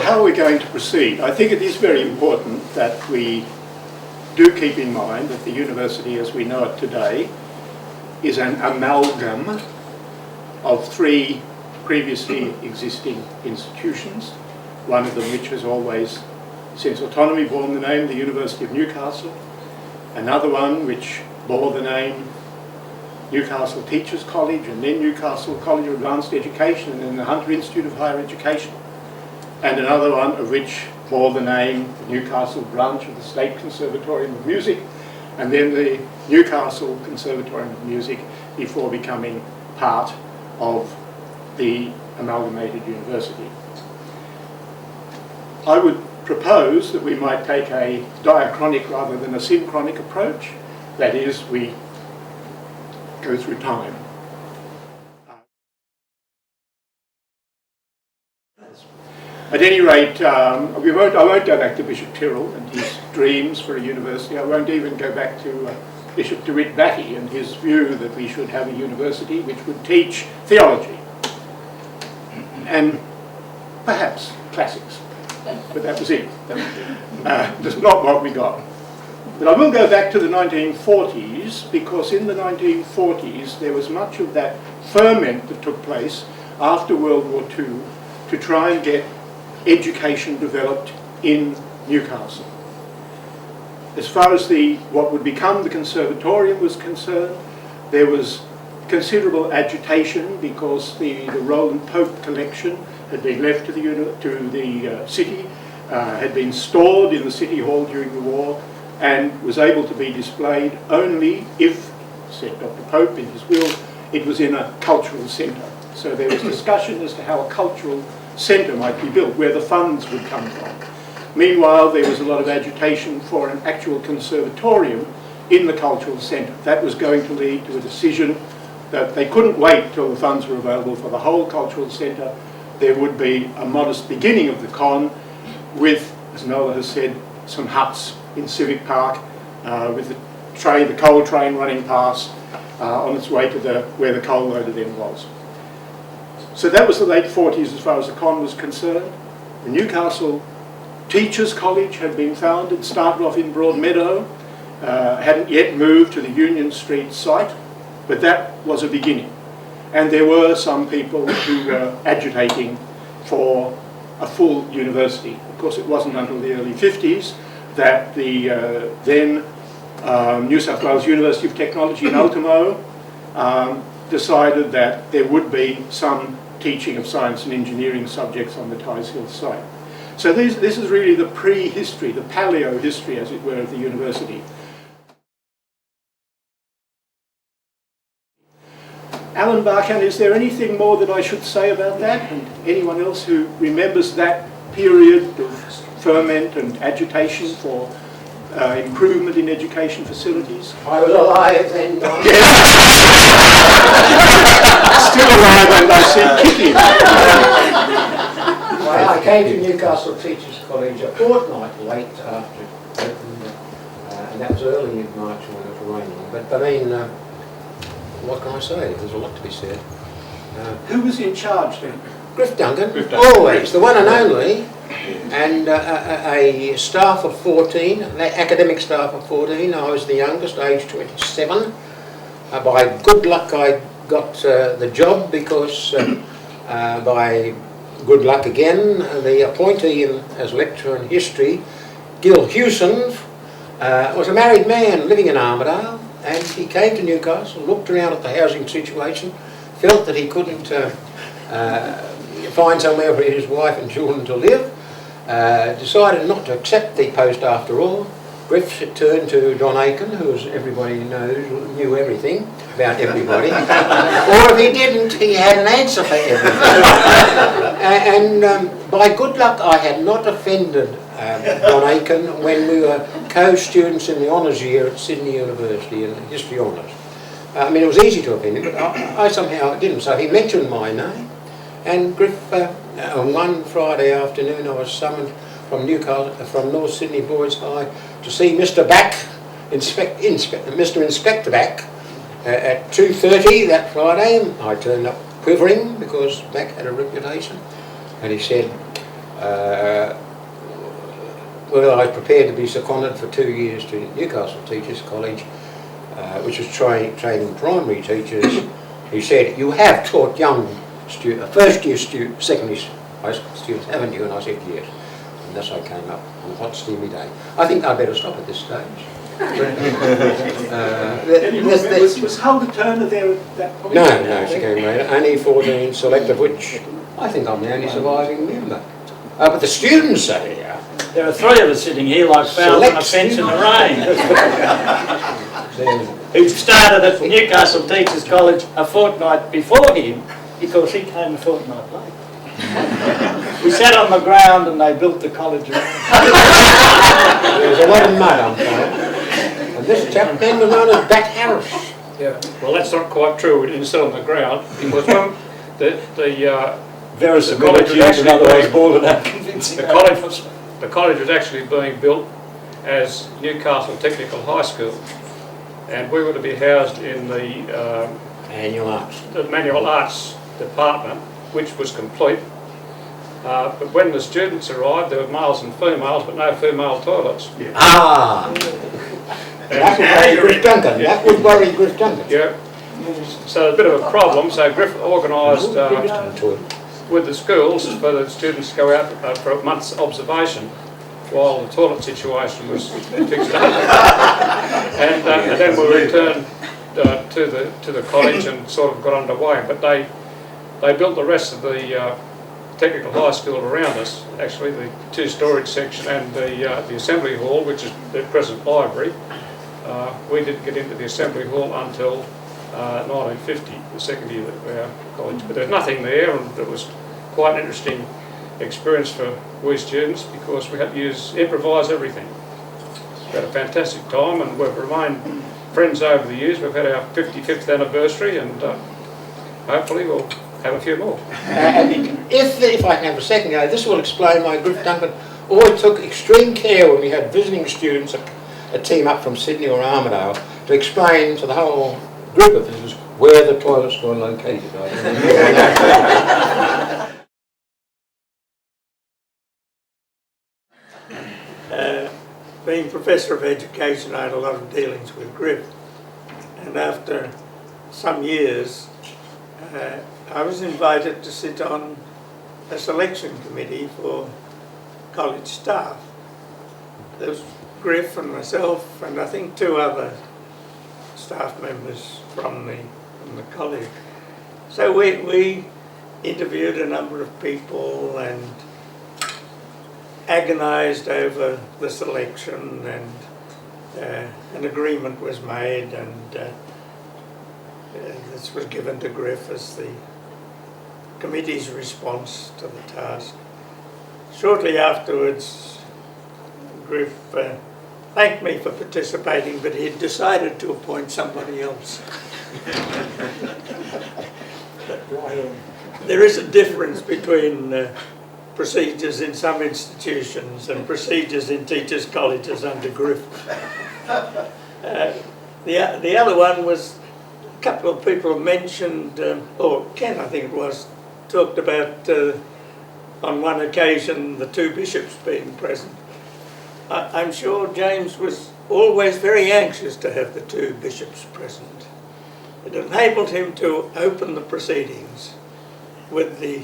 how are we going to proceed? I think it is very important that we do keep in mind that the university as we know it today is an amalgam of three previously existing institutions, one of them which has always, since autonomy, borne the name the University of Newcastle, another one which bore the name Newcastle Teachers College, and then Newcastle College of Advanced Education, and then the Hunter Institute of Higher Education, and another one of which bore the name the Newcastle branch of the State Conservatorium of Music, and then the Newcastle Conservatorium of Music before becoming part of the amalgamated university. I would propose that we might take a diachronic rather than a synchronic approach. That is, we go through time. At any rate, I won't go back to Bishop Tyrrell and his dreams for a university. I won't even go back to Bishop DeWitt Batty and his view that we should have a university which would teach theology and perhaps classics. But that was it. Just not what we got. But I will go back to the 1940s, because in the 1940s there was much of that ferment that took place after World War II to try and get education developed in Newcastle. As far as what would become the Conservatorium was concerned, there was considerable agitation because the Roland Pope collection had been left to the city, had been stored in the City Hall during the war, and was able to be displayed only if, said Dr. Pope in his will, it was in a cultural centre. So there was discussion as to how a cultural centre might be built, where the funds would come from. Meanwhile, there was a lot of agitation for an actual conservatorium in the cultural centre. That was going to lead to a decision that they couldn't wait till the funds were available for the whole cultural centre. There would be a modest beginning of the con with, as Noel has said, some huts in Civic Park with the coal train running past on its way to where the coal loader then was. So that was the late 40s as far as the con was concerned. The Newcastle Teachers College had been founded, started off in Broadmeadow, hadn't yet moved to the Union Street site, but that was a beginning. And there were some people who were agitating for a full university. Of course, it wasn't until the early 50s that the then New South Wales University of Technology in Ultimo decided that there would be some teaching of science and engineering subjects on the Ties Hill site. So this is really the prehistory, the paleo-history, as it were, of the university. Alan Barcan, is there anything more that I should say about that? And anyone else who remembers that period of ferment and agitation for improvement in education facilities? I was alive then. Still alive, and I see kicking. I came to Newcastle Teachers College a fortnight late after it opened, and that was early in March when it was raining. But I mean, what can I say? There's a lot to be said. Who was in charge then? Grif Duncan, always, the one and only, and a staff of 14, an academic staff of 14. I was the youngest, aged 27. By good luck I got the job because by good luck again, the appointee as lecturer in history, Gil Hewson, was a married man living in Armidale, and he came to Newcastle, looked around at the housing situation, felt that he couldn't find somewhere for his wife and children to live, decided not to accept the post after all. Grif turned to John Aiken, who, as everybody knows, knew everything about everybody. Or if he didn't, he had an answer for everything. And by good luck, I had not offended John Aiken when we were co-students in the honours year at Sydney University in History Honours. I mean, it was easy to offend him, but I somehow didn't. So he mentioned my name, and Grif, on one Friday afternoon, I was summoned from Newcastle, from North Sydney Boys High, to see Mr. Bach, Mr. Inspector Bach, at 2:30 that Friday. I turned up quivering because Bach had a reputation, and he said, well, I was prepared to be seconded for 2 years to Newcastle Teachers College, which was training primary teachers. He said, "You have taught young first-year secondary high school students, haven't you?" And I said, "Yes." And thus I came up on a hot, steamy day. I think I'd better stop at this stage. Was Huldah Turner there at that point? No, she came later. Only 14 selected, which I think I'm the only surviving member. But the students are here. There are 3 of us sitting here like fowls on a fence in the rain. Who started at Newcastle Teachers College a fortnight before him because he came a fortnight late. We sat on the ground and they built the college around. There was a lot of mud on fire. And this chap then was known as Bat Harris. Yeah, well, that's not quite true. We didn't sit on the ground because when the college was actually the college was actually being built as Newcastle Technical High School, and we were to be housed in the manual arts department, which was complete. But when the students arrived, there were males and females, but no female toilets. Yeah. Ah! That would worry Grif Duncan. That would worry Grif Duncan. Yeah. So a bit of a problem. So Grif organised with the schools for the students to go out for a month's observation while the toilet situation was fixed up. And then we returned to the college and sort of got underway. But they built the rest of the technical high school around us, actually the 2 storage section and the assembly hall, which is the present library. We didn't get into the assembly hall until 1950, the second year of our college. But there's nothing there, and it was quite an interesting experience for we students because we had to improvise everything. We had a fantastic time, and we've remained friends over the years. We've had our 55th anniversary, and hopefully we'll have a few more. If I can have a second go, this will explain why Grif Duncan always took extreme care when we had visiting students, a team up from Sydney or Armidale, to explain to the whole group of visitors where the toilets were located. Being Professor of Education, I had a lot of dealings with Grif, and after some years I was invited to sit on a selection committee for college staff. There was Grif and myself and I think 2 other staff members from the college. So we interviewed a number of people and agonised over the selection, and an agreement was made, and this was given to Grif as the committee's response to the task. Shortly afterwards, Grif thanked me for participating, but he'd decided to appoint somebody else. There is a difference between procedures in some institutions and procedures in teachers' colleges under Grif. The other one was a couple of people mentioned, or Ken I think it was, talked about on one occasion the 2 bishops being present. I'm sure James was always very anxious to have the 2 bishops present. It enabled him to open the proceedings with the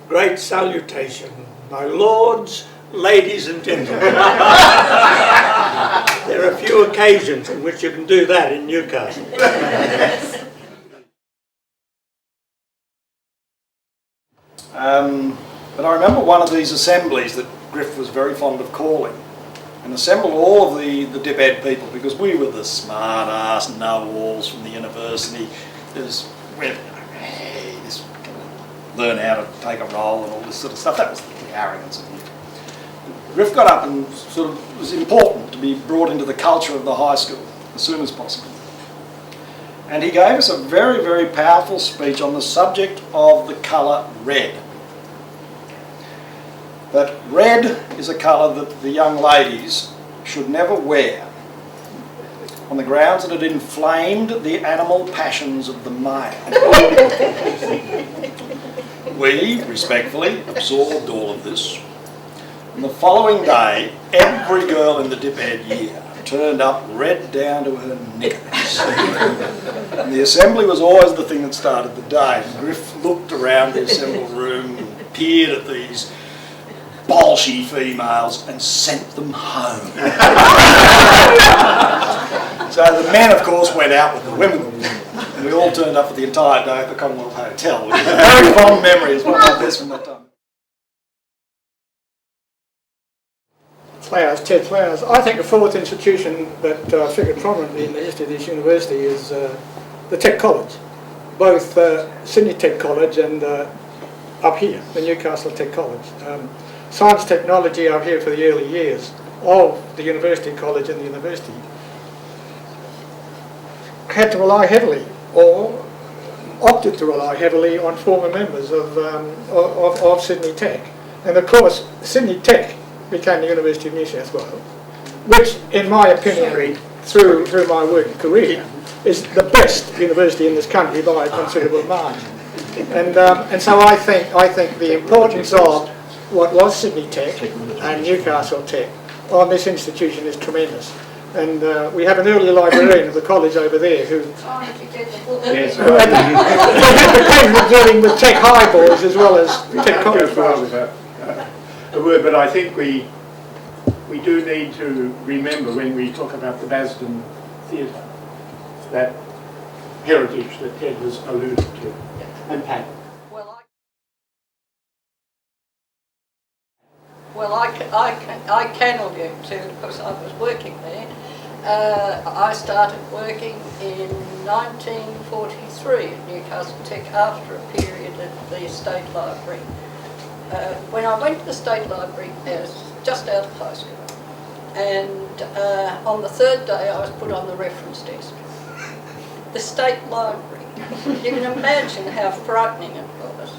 great salutation, "My lords, ladies and gentlemen." There are few occasions in which you can do that in Newcastle. But I remember one of these assemblies that Grif was very fond of calling, and assembled all of the dip ed people, because we were the smart-ass know-alls from the university. Learn how to take a role and all this sort of stuff. That was the arrogance of youth. Grif got up and sort of it was important to be brought into the culture of the high school as soon as possible. And he gave us a very, very powerful speech on the subject of the colour red. That red is a colour that the young ladies should never wear, on the grounds that it inflamed the animal passions of the male. We, respectfully, absorbed all of this And the following day, every girl in the dip ed year turned up red down to her knickers. And the assembly was always the thing that started the day. Grif looked around the assembled room and peered at these bolshy females and sent them home. So the men, of course, went out with the women. And we all turned up for the entire day at the Commonwealth Hotel, which is a very fond memory. It's one of my best from that time. Flowers, Ted Flowers. I think the fourth institution that figured prominently in the history of this university is the Tech College. Both Sydney Tech College and up here, the Newcastle Tech College. Science technology up here for the early years of the University College and the university had to rely heavily, or opted to rely heavily, on former members of Sydney Tech. And of course, Sydney Tech became the University of New South Wales, which, in my opinion, through my working career, is the best university in this country by a considerable margin. And so I think the importance of what was Sydney Tech and Newcastle Tech on this institution is tremendous. And we have an early librarian of the college over there who had the pleasure of dealing with Tech high boys as well as Tech college boys. A word, but I think we do need to remember when we talk about the Basden Theatre, that heritage that Ted was alluded to. And Pat. Well, I can allude to, because I was working there. I started working in 1943 at Newcastle Tech after a period at the State Library. When I went to the State Library, I was just out of high school, and on the third day I was put on the reference desk. The State Library. You can imagine how frightening it was.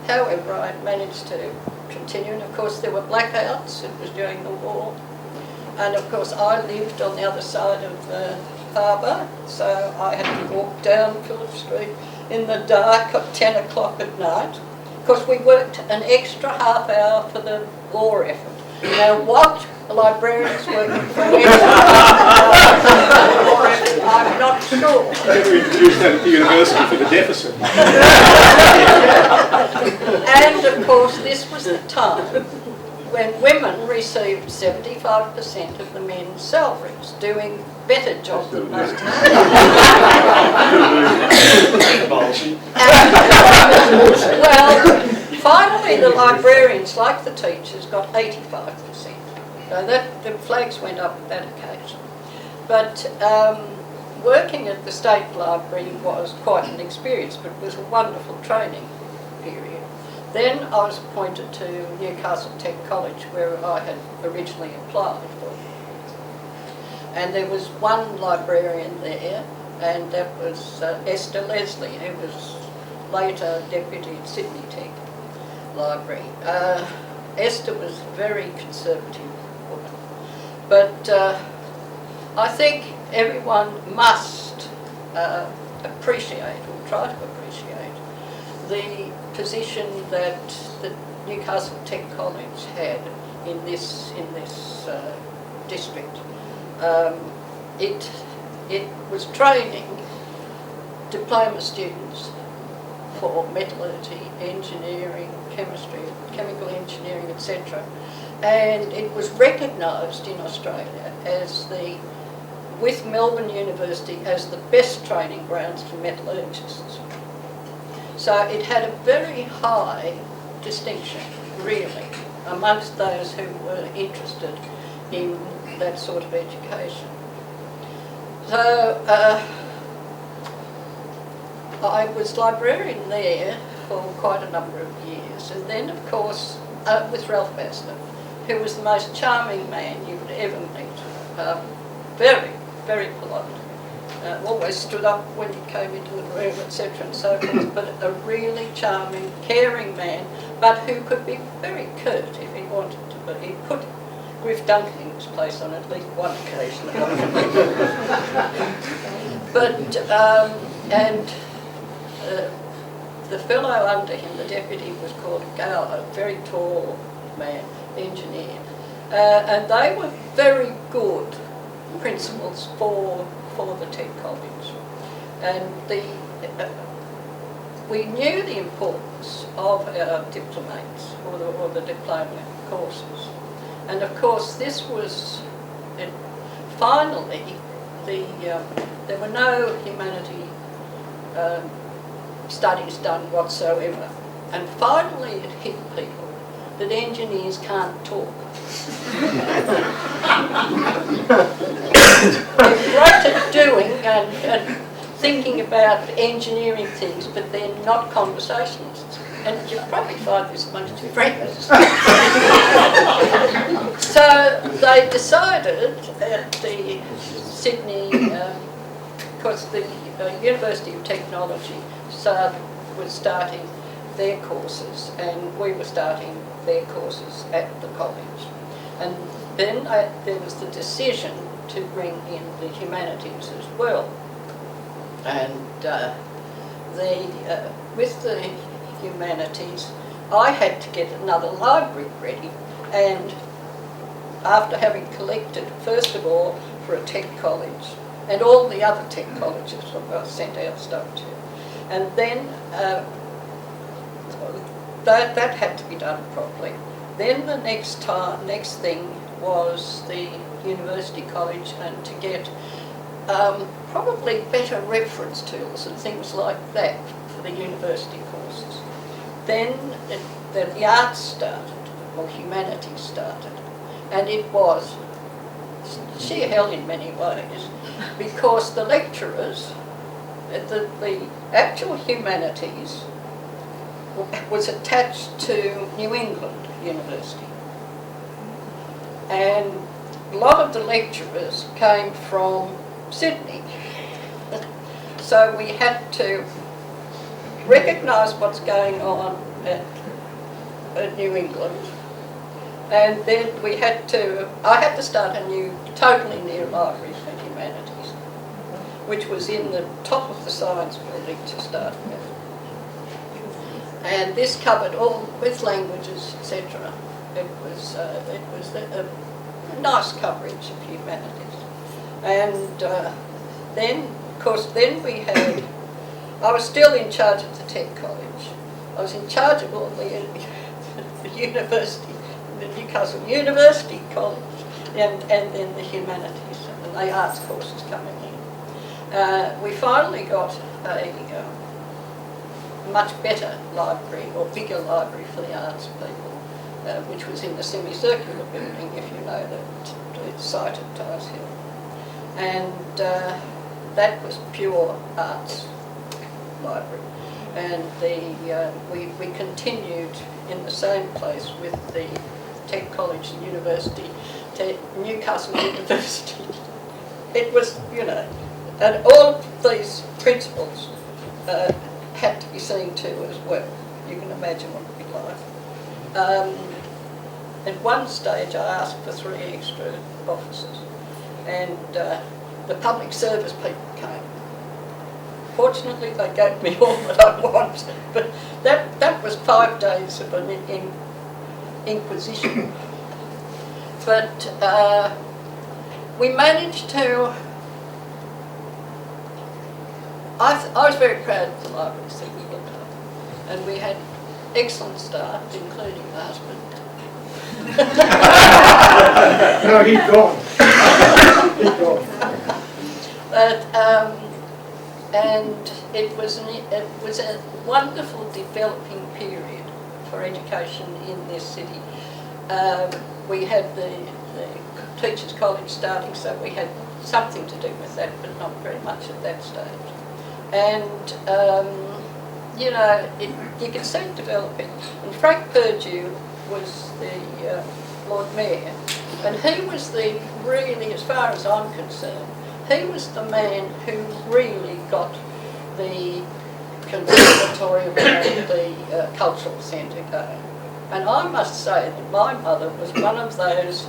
However, I managed to continue, and of course there were blackouts. It was during the war, and of course I lived on the other side of the harbour, so I had to walk down Phillip Street in the dark at 10 o'clock at night. Of course, we worked an extra half hour for the war effort. Now, what the librarians working for an extra half hour for the war effort, I'm not sure. We introduced that at the university for the deficit. And of course, this was the time when women received 75% of the men's salaries, doing better jobs than most of them. Well, finally the librarians, like the teachers, got 85%. So the flags went up at that occasion. But working at the State Library was quite an experience, but it was a wonderful training period. Then I was appointed to Newcastle Tech College, where I had originally applied for. And there was one librarian there, and that was Esther Leslie, who was later deputy at Sydney Tech Library. Esther was a very conservative woman, but I think everyone must appreciate, or try to appreciate, the position that the Newcastle Tech College had in this district. It was training diploma students for metallurgy, engineering, chemistry, chemical engineering, etc. And it was recognised in Australia as with Melbourne University, as the best training grounds for metallurgists. So it had a very high distinction, really, amongst those who were interested in that sort of education. So I was librarian there for quite a number of years, and then of course with Ralph Bassler, who was the most charming man you would ever meet. Very, very polite. Always stood up when he came into the room, etc. and so forth, but a really charming, caring man, but who could be very curt if he wanted to be. He put Grif Duncan in his place on at least one occasion. But, the fellow under him, the deputy, was called Gower, a very tall man. engineered. And they were very good principals for the Tech College. And we knew the importance of our diplomates or the diploma courses. And of course this was, finally, there were no humanity studies done whatsoever. And finally it hit people that engineers can't talk. They're great at doing and thinking about engineering things, but they're not conversationalists. And you'll probably find this amongst your friends. So they decided at the Sydney, because the University of Technology was starting their courses, and we were starting their courses at the college. And then there was the decision to bring in the humanities as well. And with the humanities, I had to get another library ready, and after having collected, first of all, for a tech college, and all the other tech colleges I sent out stuff to, and then that had to be done properly. Then the next thing was the University College, and to get probably better reference tools and things like that for the university courses. Then the arts started, or humanities started, and it was sheer hell in many ways, because the lecturers, the actual humanities was attached to New England University, and a lot of the lecturers came from Sydney. So we had to recognise what's going on at New England, and then I had to start a new, totally new library for humanities, which was in the top of the science building to start with. And this covered all, with languages, etc. It was a nice coverage of humanities. And then, of course, I was still in charge of the Tech College. I was in charge of all the university, the Newcastle University College, and then the humanities and the arts courses coming in. We finally got a much better library, or bigger library for the arts people, which was in the semicircular building, if you know the site at Tyres Hill. And that was pure arts library. And we continued in the same place with the Tech College and University, Newcastle University. It was, and all of these principles had to be seen to as well. You can imagine what it would be like. At one stage I asked for 3 extra officers, and the public service people came. Fortunately they gave me all that I wanted, but that was 5 days of an inquisition. But we managed to, I was very proud of the libraries that we looked at, and we had excellent staff, including the husband. No, he's gone. He's gone. But and it was a wonderful developing period for education in this city. We had the Teachers College starting, so we had something to do with that, but not very much at that stage. And you could see it developing. And Frank Perdue was the Lord Mayor, and he was really, as far as I'm concerned, he was the man who really got the Conservatorium and the Cultural Centre going. And I must say that my mother was one of those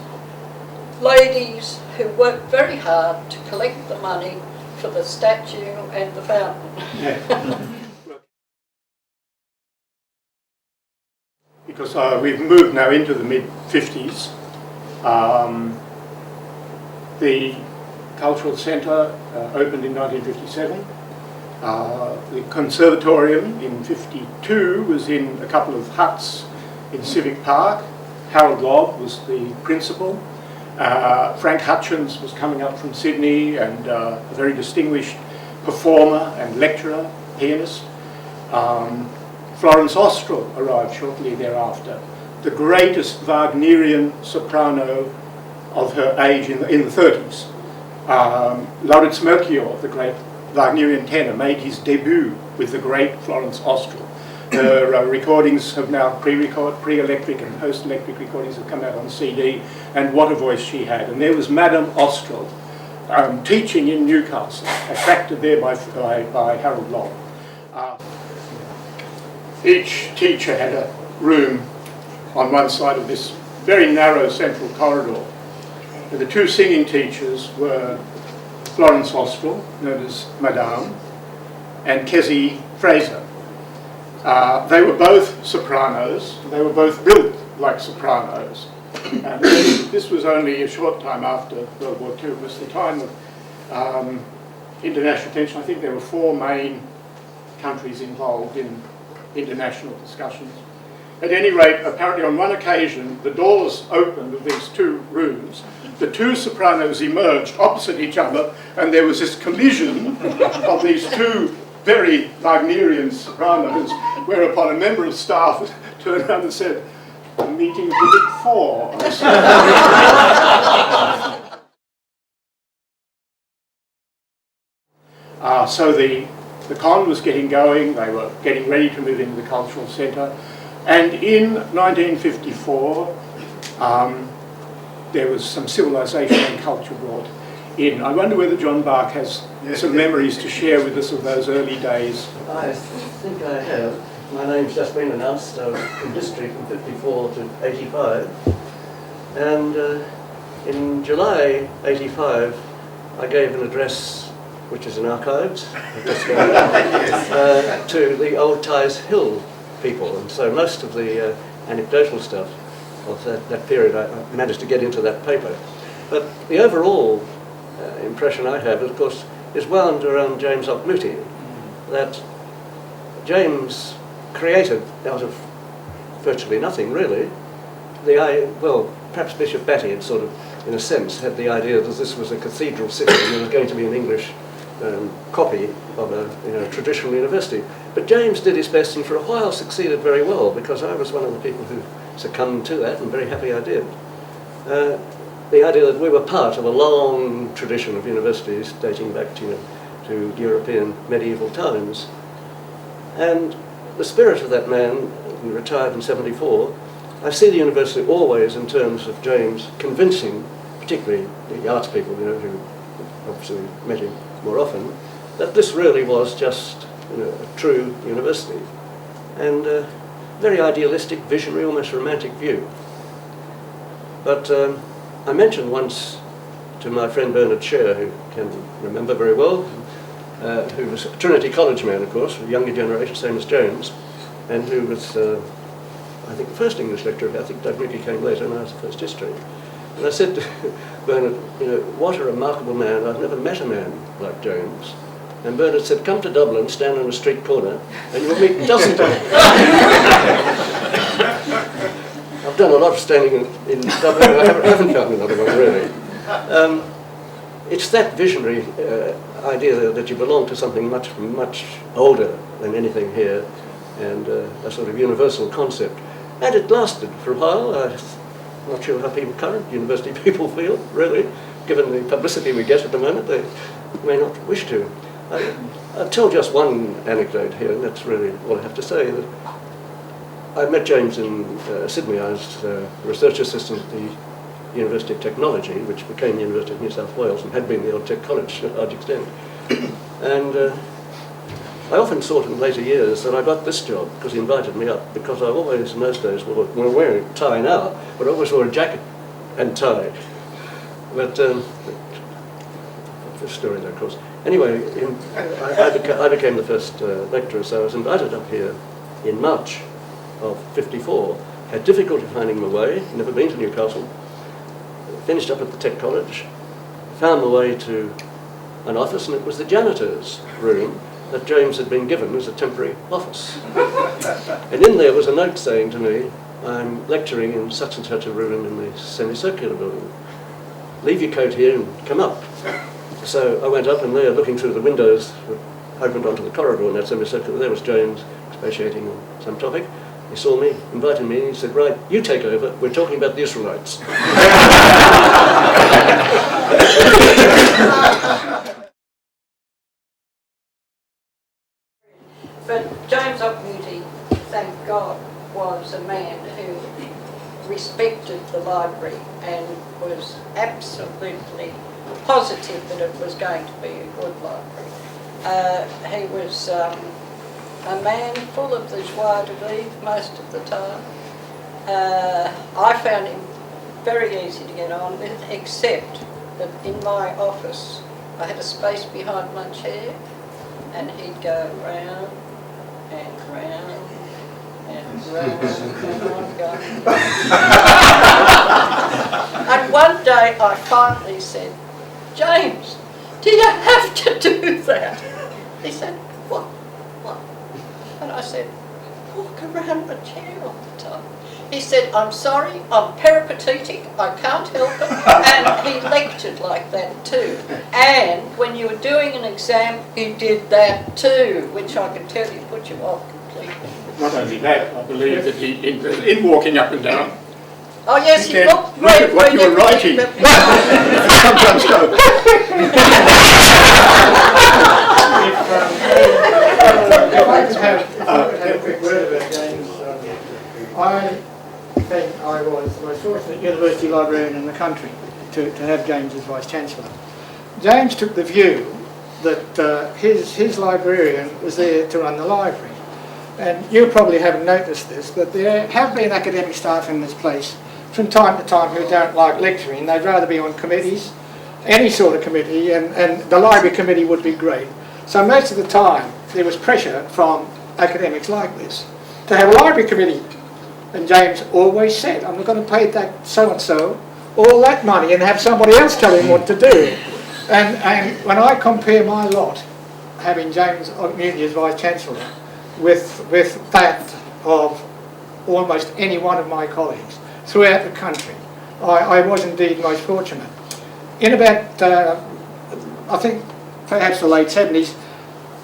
ladies who worked very hard to collect the money for the statue and the fountain. because we've moved now into the mid-50s. The Cultural Centre opened in 1957. The Conservatorium in 52 was in a couple of huts in Civic Park. Harold Lobb was the principal. Frank Hutchins was coming up from Sydney, and a very distinguished performer and lecturer, pianist. Florence Austral arrived shortly thereafter, the greatest Wagnerian soprano of her age in the 30s. Lauritz Melchior, the great Wagnerian tenor, made his debut with the great Florence Austral. Her recordings have now pre-electric and post-electric recordings have come out on CD, and what a voice she had. And there was Madame Austral teaching in Newcastle, attracted there by Harold Lobb. Each teacher had a room on one side of this very narrow central corridor. And the two singing teachers were Florence Austral, known as Madame, and Kezzy Fraser. They were both sopranos. They were both built like sopranos. And this was only a short time after World War II. It was the time of international tension. I think there were 4 main countries involved in international discussions. At any rate, apparently on one occasion, the doors opened of these 2 rooms. The 2 sopranos emerged opposite each other, and there was this collision of these 2 very Wagnerian sopranos, whereupon a member of staff turned around and said, "The meeting of the Big Four." So the con was getting going. They were getting ready to move into the cultural centre. And in 1954, there was some civilization and culture brought in. I wonder whether John Bach has some memories to share with us of those early days. I think I have. My name's just been announced in history from 54 to 85. And in July 85, I gave an address, which is in archives, to the Old Ties Hill people. And so most of the anecdotal stuff of that period, I managed to get into that paper. But the overall impression I have, of course, is wound around James Auchmuty, that James created out of virtually nothing, really. Well, perhaps Bishop Batty had sort of, in a sense, had the idea that this was a cathedral city and there was going to be an English copy of a traditional university. But James did his best and for a while succeeded very well, because I was one of the people who succumbed to that, and very happy I did. The idea that we were part of a long tradition of universities dating back to European medieval times. And the spirit of that man, who retired in 74, I see the university always in terms of James convincing, particularly the arts people, who obviously met him more often, that this really was just a true university. And a very idealistic, visionary, almost romantic view. But I mentioned once to my friend Bernard Sher, who can remember very well, who was a Trinity College man, of course, a younger generation, same as James, and who was, I think, the first English lecturer. I think Vicky came later, and I was the first history. And I said to Bernard, what a remarkable man. I've never met a man like James. And Bernard said, come to Dublin, stand on a street corner, and you'll meet dozens of them. I've done a lot of standing in Dublin. I haven't found another one, really. It's that visionary idea that you belong to something much, much older than anything here, and a sort of universal concept. And it lasted for a while. I'm not sure how current university people feel, really. Given the publicity we get at the moment, they may not wish to. I'll tell just one anecdote here, and that's really all I have to say. That I met James in Sydney. I was a research assistant at the University of Technology, which became the University of New South Wales and had been the old Tech College to a large extent. And I often thought in later years that I got this job because he invited me up, because I always, in those days, were wearing a tie now, but I always wore a jacket and tie. But the story there, of course. Anyway, I became the first lecturer, so I was invited up here in March of 54 had difficulty finding my way, never been to Newcastle, finished up at the Tech College, found my way to an office, and it was the janitor's room that James had been given as a temporary office. And in there was a note saying to me, I'm lecturing in such and such a room in the semicircular building. Leave your coat here and come up. So I went up, and there, looking through the windows that opened onto the corridor in that semicircular, there was James expatiating on some topic. He saw me, invited me, and he said, right, you take over, we're talking about the Israelites. But James Auchmuty, thank God, was a man who respected the library and was absolutely positive that it was going to be a good library. He was a man full of the joie de vivre most of the time. I found him very easy to get on with, except that in my office I had a space behind my chair, and he'd go round and round and round, and I'm going. And one day I finally said, James, do you have to do that? He said, what? And I said, walk around my chair all the time. He said, I'm sorry, I'm peripatetic, I can't help it. And he lectured like that too. And when you were doing an exam, he did that too, which I can tell you put you off completely. Not only that, I believe that he, in walking up and down, Oh yes, he said, looked look at what you're writing. Sometimes so. If I could have a quick word about James, I think I was the most fortunate university librarian in the country to have James as Vice-Chancellor. James took the view that his librarian was there to run the library. And you probably haven't noticed this, but there have been academic staff in this place from time to time who don't like lecturing. They'd rather be on committees, any sort of committee, and the library committee would be great. So most of the time there was pressure from academics like this to have a library committee. And James always said, I'm not going to pay that so-and-so all that money and have somebody else tell him what to do. And when I compare my lot, having James Auchmuty as Vice-Chancellor, with that of almost any one of my colleagues throughout the country, I was indeed most fortunate. In about, I think, perhaps the late 70s,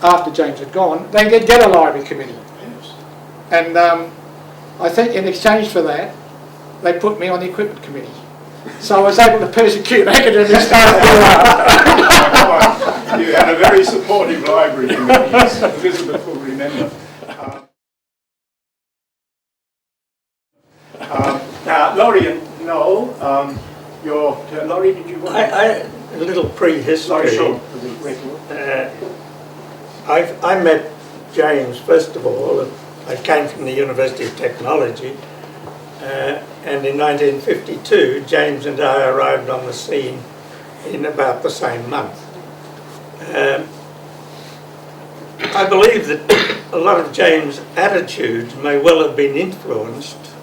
after James had gone, they did get a library committee. And I think in exchange for that, they put me on the equipment committee. So I was able to persecute academic staff. You had a very supportive library committee, as Elizabeth will remember. Now, Laurie and Noel, Laurie, did you want A little prehistory. Sure, for the record. I met James, first of all. I came from the University of Technology, and in 1952, James and I arrived on the scene in about the same month. I believe that a lot of James' attitudes may well have been influenced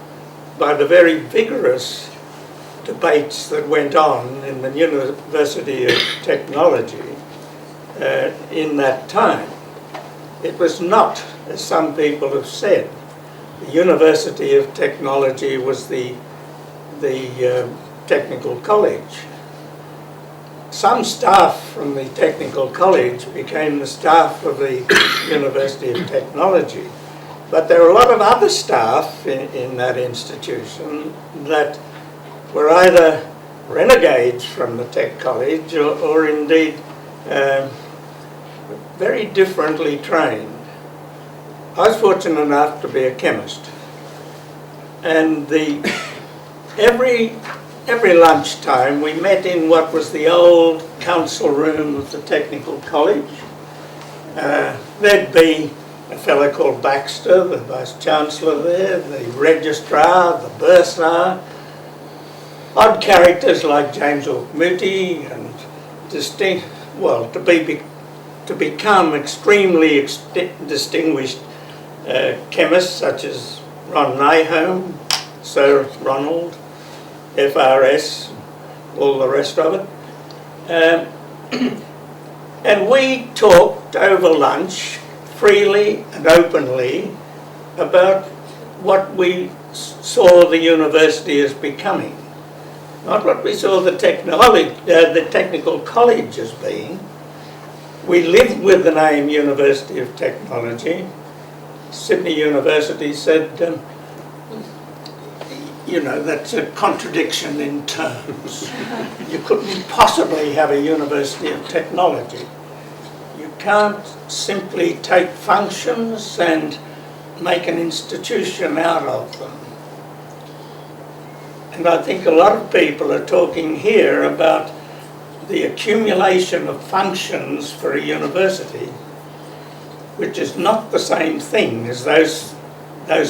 by the very vigorous debates that went on in the University of Technology in that time. It was not, as some people have said, the University of Technology was the technical college. Some staff from the technical college became the staff of the University of Technology. But there were a lot of other staff in that institution that were either renegades from the Tech College or indeed very differently trained. I was fortunate enough to be a chemist, and every lunchtime we met in what was the old council room of the technical college. There'd be a fellow called Baxter, the Vice-Chancellor there, the registrar, the bursar, odd characters like James Auchmuty, and to become extremely distinguished chemists such as Ron Nyholm, Sir Ronald, FRS, all the rest of it. And we talked over lunch freely and openly about what we saw the university as becoming. Not what we saw the technical college as being. We lived with the name University of Technology. Sydney University said, you know, that's a contradiction in terms. You couldn't possibly have a University of Technology. You can't simply take functions and make an institution out of them. And I think a lot of people are talking here about the accumulation of functions for a university, which is not the same thing as those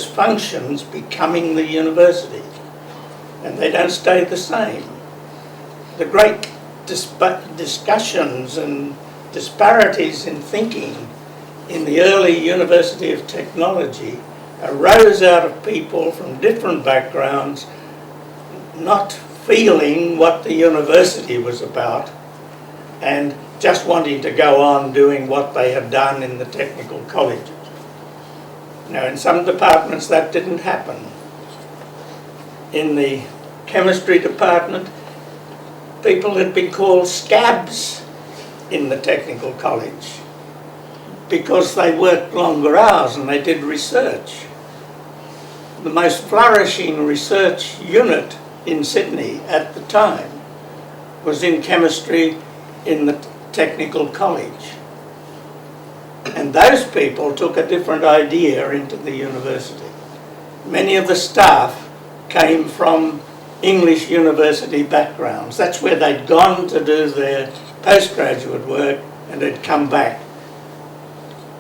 functions becoming the university. And they don't stay the same. The great discussions and disparities in thinking in the early University of Technology arose out of people from different backgrounds not feeling what the university was about and just wanting to go on doing what they had done in the technical colleges. Now, in some departments that didn't happen. In the chemistry department, people had been called scabs in the technical college because they worked longer hours and they did research. The most flourishing research unit in Sydney at the time was in chemistry in the technical college. And those people took a different idea into the university. Many of the staff came from English university backgrounds. That's where they'd gone to do their postgraduate work and they'd come back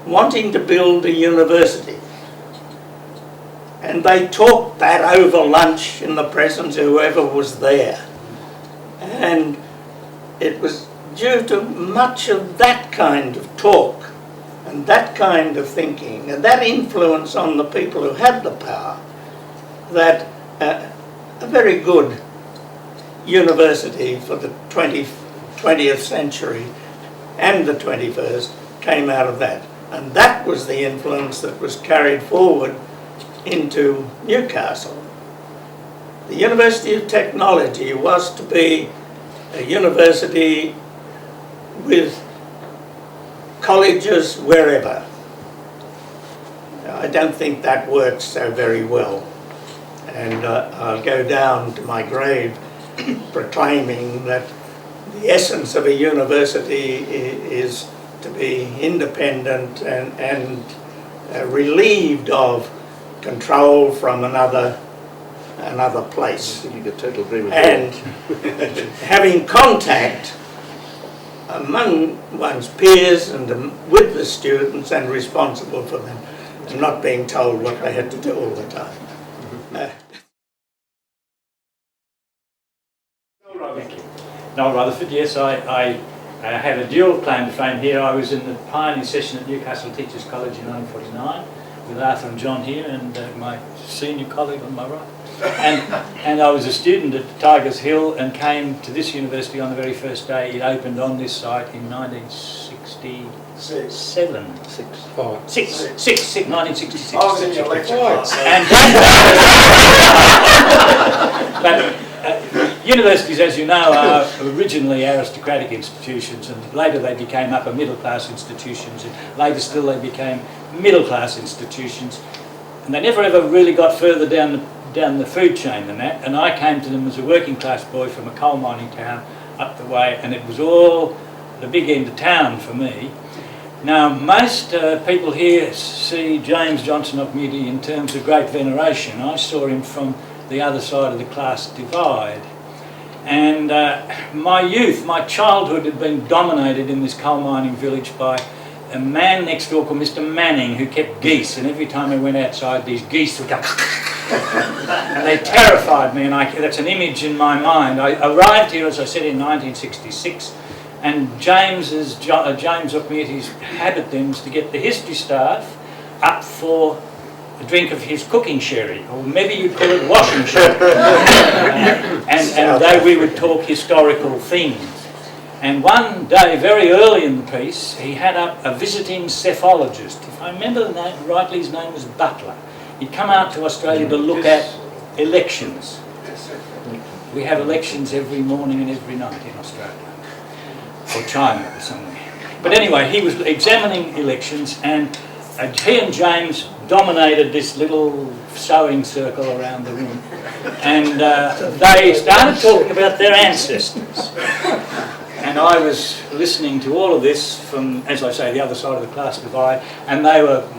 wanting to build a university. And they talked that over lunch in the presence of whoever was there. And it was due to much of that kind of talk and that kind of thinking and that influence on the people who had the power that a very good university for the 20th century and the 21st came out of that. And that was the influence that was carried forward into Newcastle. The University of Technology was to be a university with colleges wherever. I don't think that works so very well. And I'll go down to my grave proclaiming that the essence of a university is to be independent and relieved of control from another place. I think you get total agreement. And having contact among one's peers and with the students and responsible for them, and not being told what they had to do all the time. Noel Rutherford, yes, I had a dual claim to fame here. I was in the pioneer session at Newcastle Teachers College in 1949 with Arthur and John here and my senior colleague on my right. And I was a student at Tigers Hill and came to this university on the very first day. It opened on this site in 1967. 1966. I was in your lecture class. But universities, as you know, are originally aristocratic institutions, and later they became upper middle class institutions, and later still they became middle class institutions, and they never ever really got further down the food chain than that. And I came to them as a working class boy from a coal mining town up the way, and it was all the big end of town for me. Now, most people here see James Johnson Auchmuty in terms of great veneration. I saw him from the other side of the class divide. And my youth, my childhood had been dominated in this coal mining village by a man next door called Mr. Manning, who kept geese, and every time I went outside these geese would go and they terrified me, and that's an image in my mind. I arrived here, as I said, in 1966, and James Auchmuty's habit then was to get the history staff up for a drink of his cooking sherry, or maybe you'd call it washing sherry. And we would talk historical things. And one day, very early in the piece, he had up a visiting cephalogist. If I remember the name rightly, his name was Butler. He'd come out to Australia to look at elections. We have elections every morning and every night in Australia, or China or somewhere. But anyway, he was examining elections, and he and James dominated this little sewing circle around the room, and they started talking about their ancestors. And I was listening to all of this from, as I say, the other side of the class divide, and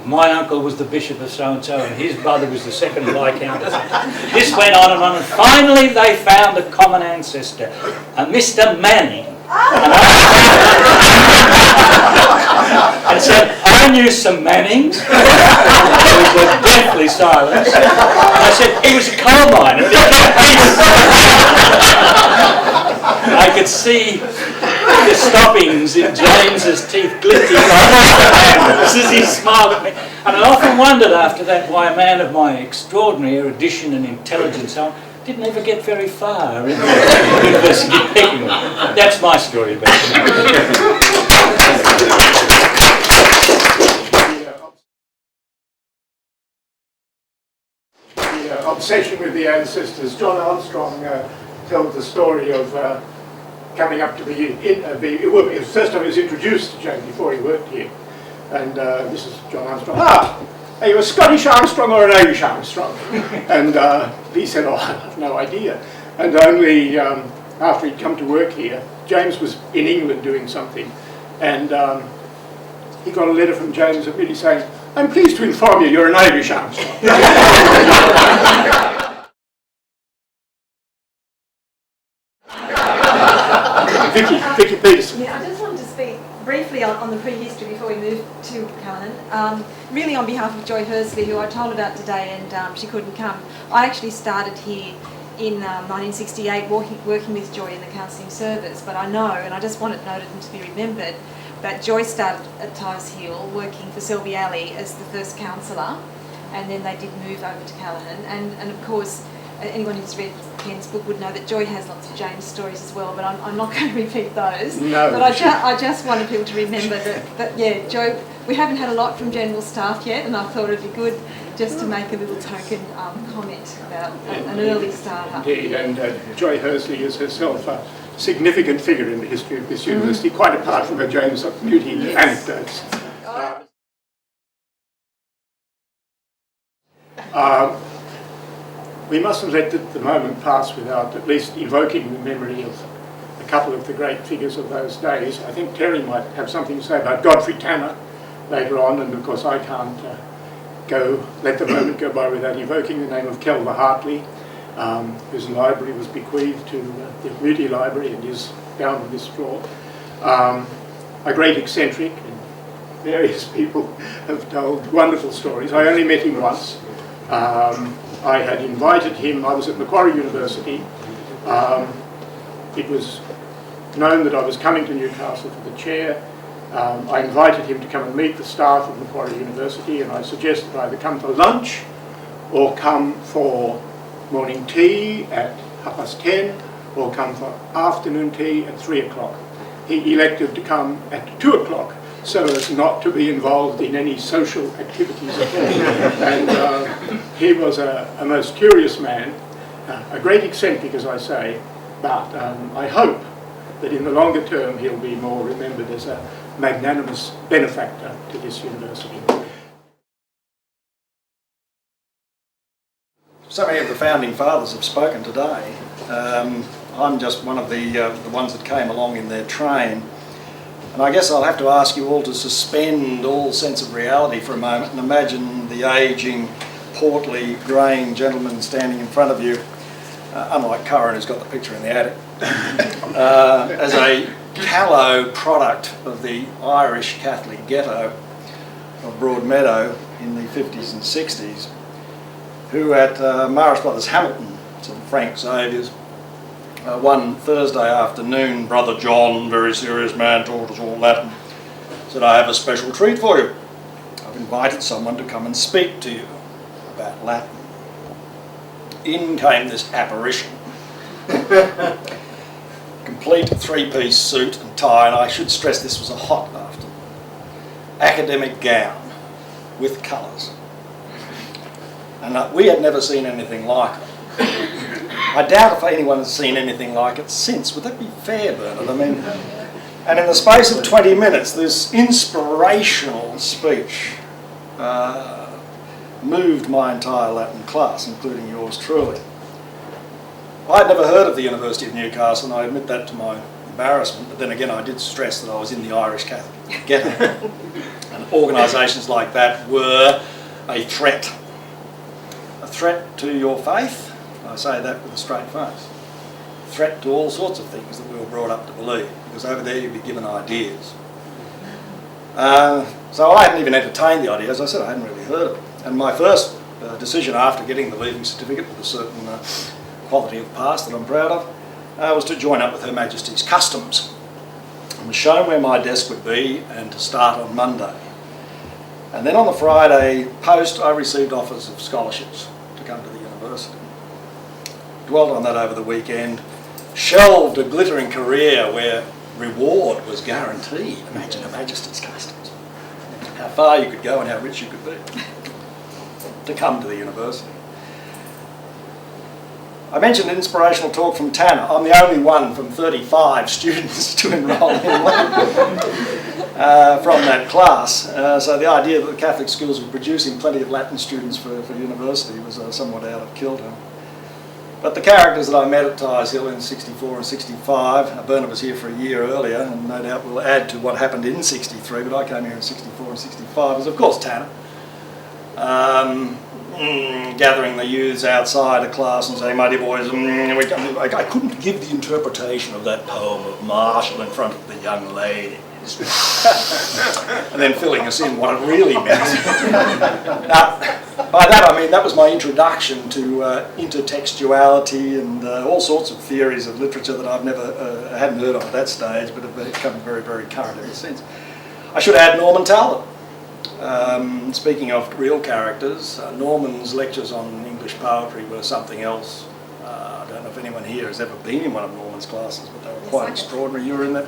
my uncle was the Bishop of so-and-so, and his brother was the second Viscount. This went on, and finally they found a common ancestor, a Mr. Manning. And said, I knew some Mannings. There was deathly silence. And I said, he was a coal miner. I could see the stoppings in James's teeth glinting as he smiled at me. And I often wondered after that why a man of my extraordinary erudition and intelligence didn't ever get very far in the University of Newcastle. That's my story about it. The obsession with the ancestors. John Armstrong tells the story of coming up to it was the first time he was introduced to James before he worked here. And this is John Armstrong. Are you a Scottish Armstrong or an Irish Armstrong? And he said, I have no idea. And only after he'd come to work here, James was in England doing something, and he got a letter from James really saying, I'm pleased to inform you you're an Irish Armstrong. Vicky Peterson. Yeah, I just wanted to speak briefly on the prehistory before we move to Callahan. Really on behalf of Joy Hursley, who I told about today, and she couldn't come. I actually started here in 1968 working with Joy in the counselling service, but I know, and I just want it noted and to be remembered, that Joy started at Tyres Hill working for Selby Alley as the first counsellor, and then they did move over to Callahan, and of course anyone who's read Ken's book would know that Joy has lots of James stories as well, but I'm not going to repeat those. No. But I just wanted people to remember that yeah, Joy, we haven't had a lot from general staff yet, and I thought it'd be good just to make a little token comment about an early starter. Indeed, and Joy Hursley is herself a significant figure in the history of this university, quite apart from her James Auchmuty anecdotes. We mustn't let the moment pass without at least evoking the memory of a couple of the great figures of those days. I think Terry might have something to say about Godfrey Tanner later on, and of course I can't let the moment go by without evoking the name of Kelver Hartley, whose library was bequeathed to the Auchmuty Library and is down on this floor. A great eccentric, and various people have told wonderful stories. I only met him once. I had invited him, I was at Macquarie University. It was known that I was coming to Newcastle for the chair. I invited him to come and meet the staff of Macquarie University, and I suggested either come for lunch or come for morning tea at 10:30 or come for afternoon tea at 3 o'clock. He elected to come at 2 o'clock so as not to be involved in any social activities at all. And he was a most curious man, a great eccentric, as I say, but I hope that in the longer term he'll be more remembered as a magnanimous benefactor to this university. So many of the founding fathers have spoken today. I'm just one of the ones that came along in their train. And I guess I'll have to ask you all to suspend all sense of reality for a moment and imagine the ageing, portly, greying gentleman standing in front of you, unlike Curran who's got the picture in the attic, as a callow product of the Irish Catholic ghetto of Broadmeadow in the 50s and 60s, who at Morris Brothers Hamilton, St Frank Xavier's, one Thursday afternoon, Brother John, very serious man, taught us all Latin, said, I have a special treat for you. I've invited someone to come and speak to you. about Latin, in came this apparition. Complete three-piece suit and tie, and I should stress this was a hot afternoon. Academic gown with colours. And we had never seen anything like it. I doubt if anyone has seen anything like it since. Would that be fair, Bernard? I mean, and in the space of 20 minutes, this inspirational speech moved my entire Latin class, including yours truly. I'd never heard of the University of Newcastle, and I admit that to my embarrassment, but then again I did stress that I was in the Irish Catholic ghetto. And organisations like that were a threat. A threat to your faith, I say that with a straight face. A threat to all sorts of things that we were brought up to believe, because over there you'd be given ideas. So I hadn't even entertained the idea. As I said, I hadn't really heard of it. And my first decision after getting the leaving certificate with a certain quality of pass that I'm proud of was to join up with Her Majesty's Customs. I was shown where my desk would be and to start on Monday. And then on the Friday post I received offers of scholarships to come to the university. Dwelled on that over the weekend, shelved a glittering career where reward was guaranteed. Imagine Her Majesty's Customs. How far you could go and how rich you could be to come to the university. I mentioned an inspirational talk from Tanner. I'm the only one from 35 students to enrol in from that class. So the idea that the Catholic schools were producing plenty of Latin students for university was somewhat out of kilter. But the characters that I met at Tyers Hill in 64 and 65, Bernard was here for a year earlier, and no doubt will add to what happened in 63, but I came here in 64 and 65, was of course Tanner. Gathering the youths outside a class and saying, "My dear boys, I couldn't give the interpretation of that poem of Marshall in front of the young ladies." And then filling us in what it really meant. Now, by that I mean that was my introduction to intertextuality and all sorts of theories of literature that I've never hadn't heard of at that stage, but have become very, very current ever since. I should add Norman Talbot. Speaking of real characters, Norman's lectures on English poetry were something else. I don't know if anyone here has ever been in one of Norman's classes, but they were quite extraordinary. You were in that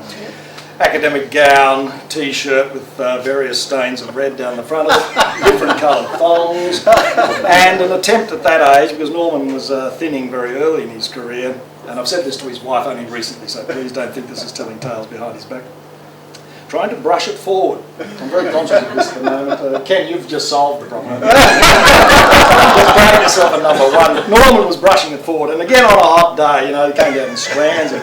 academic gown, t-shirt with various stains of red down the front of it, different coloured thongs, and an attempt at that age, because Norman was thinning very early in his career, and I've said this to his wife only recently, so please don't think this is telling tales behind his back. Trying to brush it forward. I'm very conscious of this at the moment. Ken, you've just solved the problem. Just grab yourself a number one. Norman was brushing it forward, and again on a hot day, you know, he came down in strands and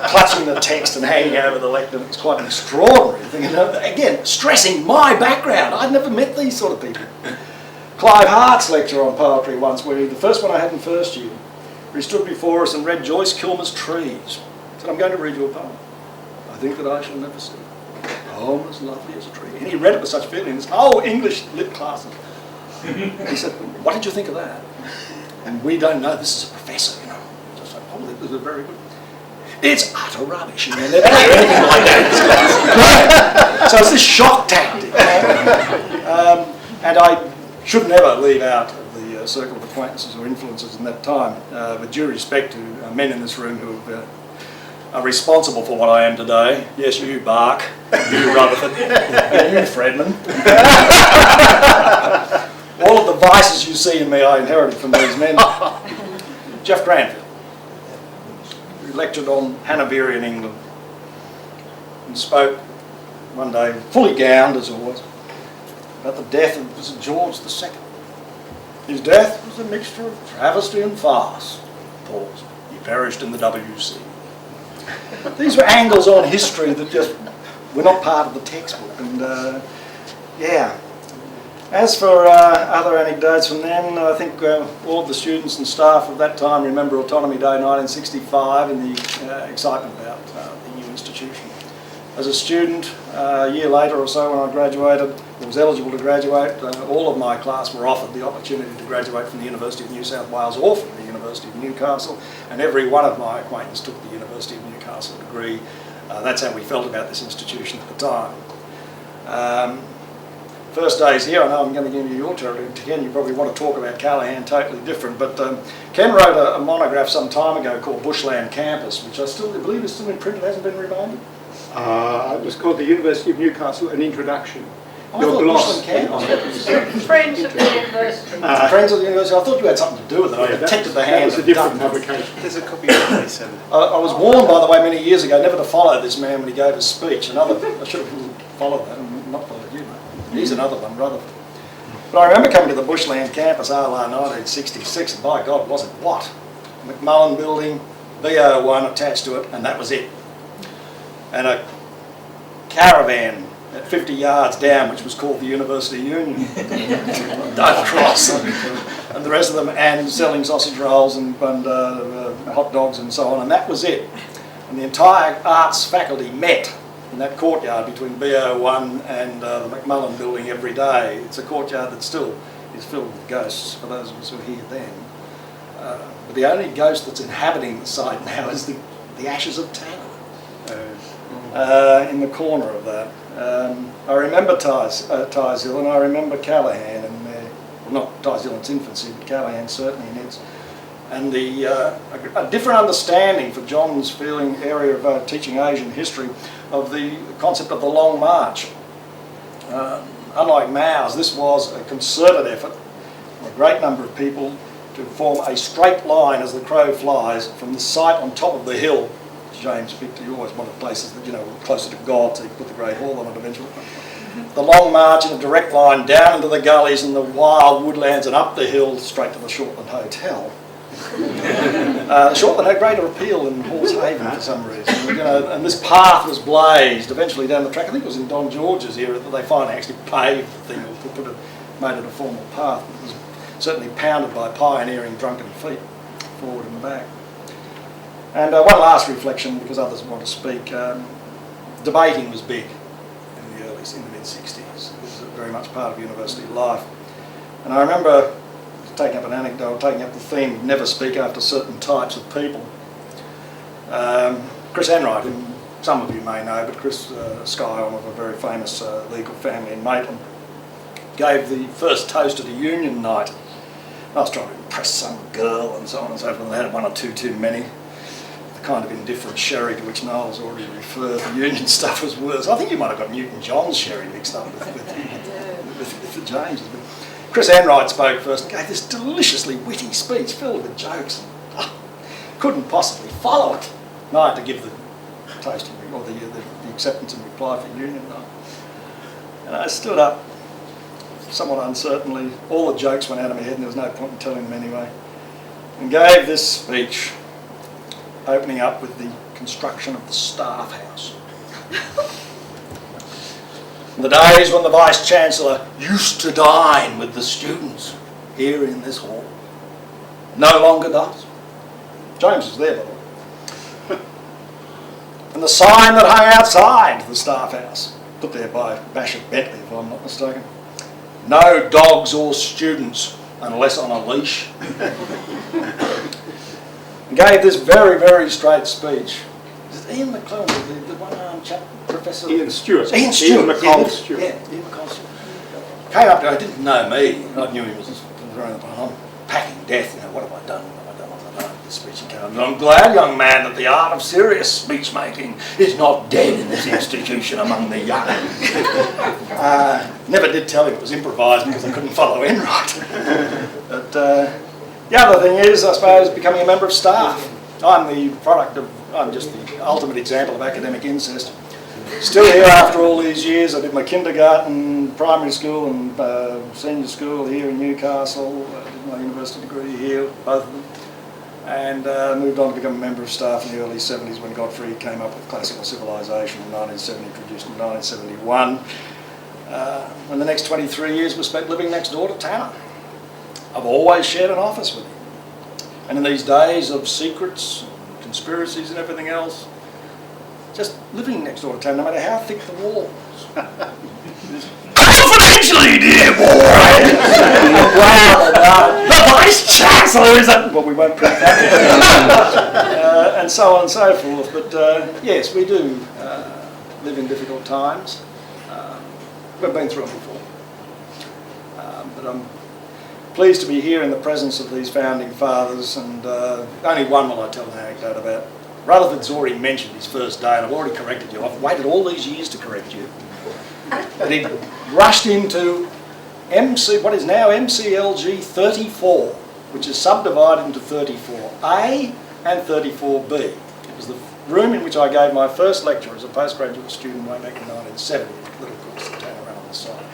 clutching the text and hanging over the lectern. It's quite an extraordinary thing. You know? Again, stressing my background. I'd never met these sort of people. Clive Hart's lecture on poetry once, where the first one I had in first year, where he stood before us and read Joyce Kilmer's Trees. He said, "I'm going to read you a poem. I think that I shall never see. Poem as lovely as a tree." And he read it with such feelings. Oh, English lit classes. He said, "What did you think of that?" And we don't know. This is a professor, you know. Just like, "Oh, this is very good." It's utter rubbish. You know, never had anything like that in this class. So it's this shock tactic. And I should never leave out of the circle of acquaintances or influences in that time, with due respect to men in this room who have are responsible for what I am today. Yes, you, Bach, you, Rutherford, and you, Fredman. All of the vices you see in me I inherited from these men. Jeff Granville, who lectured on Hanoverian England and spoke one day, fully gowned as always, about the death of George II. His death was a mixture of travesty and farce. Pause. He perished in the WC. These were angles on history that just were not part of the textbook, and yeah. As for other anecdotes from then, I think all of the students and staff of that time remember Autonomy Day 1965 and the excitement about the new institution. As a student, a year later or so when I graduated, I was eligible to graduate, all of my class were offered the opportunity to graduate from the University of New South Wales or from the University of Newcastle, and every one of my acquaintances took the University of Newcastle degree. That's how we felt about this institution at the time. first days here, I know I'm going to get into your territory. Ken, you probably want to talk about Callaghan, totally different, but Ken wrote a monograph some time ago called Bushland Campus, which I believe is still in print, it hasn't been rebinded. It was called the University of Newcastle, An Introduction. I thought Bushland Campus. Friends of the University. Friends of the University, I thought you had something to do with it. I detected the hands of different Dutton. publication. There's a copy of it, so. I was warned, by the way, many years ago, never to follow this man when he gave his speech. I should have followed that and not followed you, mate. He's another one, Rutherford. But I remember coming to the Bushland campus, 1966, and by God, was it what? McMullen building, VO1 attached to it, and that was it. And a caravan at 50 yards down, which was called the University Union, Dutton Cross, and the rest of them, and selling sausage rolls and hot dogs and so on, and that was it. And the entire arts faculty met in that courtyard between BO1 and the McMullen building every day. It's a courtyard that still is filled with ghosts, for those of us who were here then. But the only ghost that's inhabiting the site now is the ashes of Tanner in the corner of that. I remember Tyes Hill, and I remember Callaghan, and well, not Tyes Hill in its infancy, but Callaghan certainly in its. And a different understanding for John's feeling area of teaching Asian history of the concept of the Long March. Unlike Mao's, this was a concerted effort, a great number of people, to form a straight line as the crow flies from the site on top of the hill. James picked, you always wanted places that, were closer to God, so you put the Great Hall on it eventually. The Long March in a direct line down into the gullies and the wild woodlands and up the hill straight to the Shortland Hotel. Shortland had greater appeal in Hall's Haven for some reason, and this path was blazed eventually down the track. I think it was in Don George's era that they finally actually paved the thing, or made it a formal path. It was certainly pounded by pioneering drunken feet, forward and back. And one last reflection, because others want to speak. Debating was big in the mid-60s. It was very much part of university life. And I remember taking up an anecdote, taking up the theme, never speak after certain types of people. Chris Enright, whom some of you may know, but Chris Skyholm of a very famous legal family in Maitland, gave the first toast at a union night. I was trying to impress some girl and so on and so forth, and they had one or two too many. The kind of indifferent sherry to which Noel's already referred, the union stuff was worse. I think you might have got Newton-John's sherry mixed up with the James's. But Chris Enright spoke first and gave this deliciously witty speech filled with jokes. Couldn't possibly follow it. And I had to give the toast or the acceptance and reply for union night. And I stood up, somewhat uncertainly. All the jokes went out of my head and there was no point in telling them anyway. And gave this speech, opening up with the construction of the staff house. In the days when the Vice-Chancellor used to dine with the students here in this hall, no longer does. James was there, by the way. And the sign that hung outside the staff house, put there by Bashir Bentley, if I'm not mistaken, no dogs or students unless on a leash. And gave this very, very straight speech. Is it Ian McClellan, the one-armed chap, Professor? Ian Stewart. Ian Stewart. Ian McCall Stewart. Yeah, Ian McCall Stewart. Came up to me, didn't know me. I knew him as I'm packing death. What have I done? What have I done? What have I done? This speech he came up. I'm glad, young man, that the art of serious speech making is not dead in this institution among the young. Never did tell him it was improvised because I couldn't follow Enright. But the other thing is, I suppose, becoming a member of staff. I'm just the ultimate example of academic incest. Still here after all these years. I did my kindergarten, primary school and senior school here in Newcastle. I did my university degree here, both of them. And moved on to become a member of staff in the early 70s when Godfrey came up with classical civilization in 1970, introduced in 1971. And the next 23 years were spent living next door to Tanner. I've always shared an office with him. And in these days of secrets, conspiracies and everything else, just living next door to Tanner, no matter how thick the wall was. Confidentially, dear boy! The Vice-Chancellor is a... Well, we won't print that. And so on and so forth. But yes, we do live in difficult times. We've been through it before. but I'm pleased to be here in the presence of these founding fathers, and only one will I tell an anecdote about. Rutherford's already mentioned his first day, and I've already corrected you. I've waited all these years to correct you. But he rushed into what is now MCLG 34, which is subdivided into 34A and 34B. It was the room in which I gave my first lecture as a postgraduate student way back in 1970, a little course that came around on the side.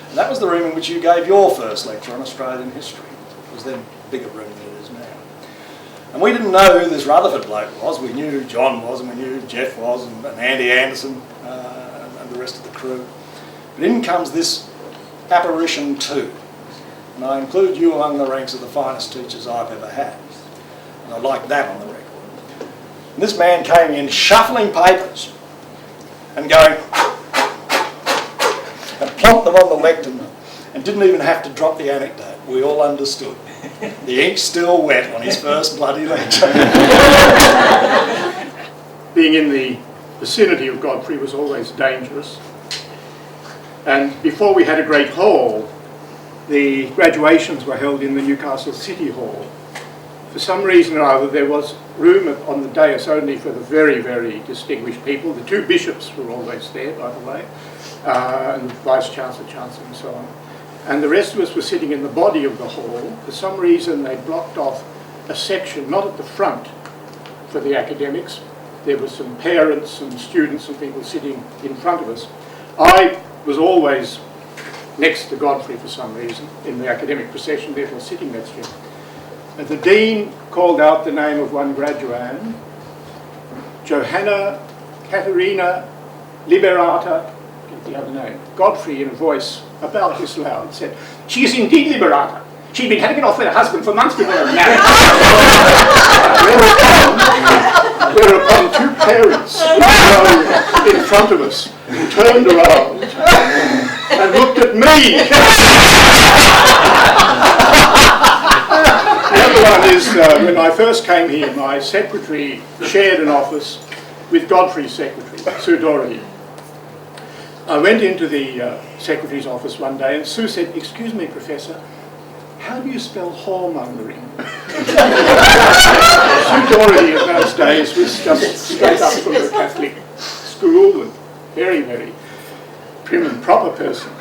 And that was the room in which you gave your first lecture on Australian history. It was then a bigger room than it is now. And we didn't know who this Rutherford bloke was. We knew who John was, and we knew who Jeff was, and Andy Anderson, and the rest of the crew. But in comes this apparition too. And I include you among the ranks of the finest teachers I've ever had. And I like that on the record. And this man came in shuffling papers and going and plonked them on the lectern and didn't even have to drop the anecdote. We all understood. The ink's still wet on his first bloody lecture. Being in the vicinity of Godfrey was always dangerous. And before we had a great hall, the graduations were held in the Newcastle City Hall. For some reason or other, there was room on the dais only for the very, very distinguished people. The two bishops were always there, by the way, and the Vice-Chancellor, Chancellor, and so on. And the rest of us were sitting in the body of the hall. For some reason, they blocked off a section, not at the front, for the academics. There were some parents and students and people sitting in front of us. I was always next to Godfrey for some reason in the academic procession, therefore sitting next to him. And the Dean called out the name of one graduand, Johanna Katharina Liberata, get the other name. Godfrey, in a voice about this loud, said, "She is indeed Liberata. She'd been having it off with her husband for months before her marriage." Whereupon two parents in front of us turned around and looked at me. The other one is when I first came here, my secretary shared an office with Godfrey's secretary, Sue Doherty. I went into the secretary's office one day and Sue said, "Excuse me, Professor, how do you spell whoremongering?" Sue Doherty in those days was just straight up from the Catholic school and very, very prim and proper person.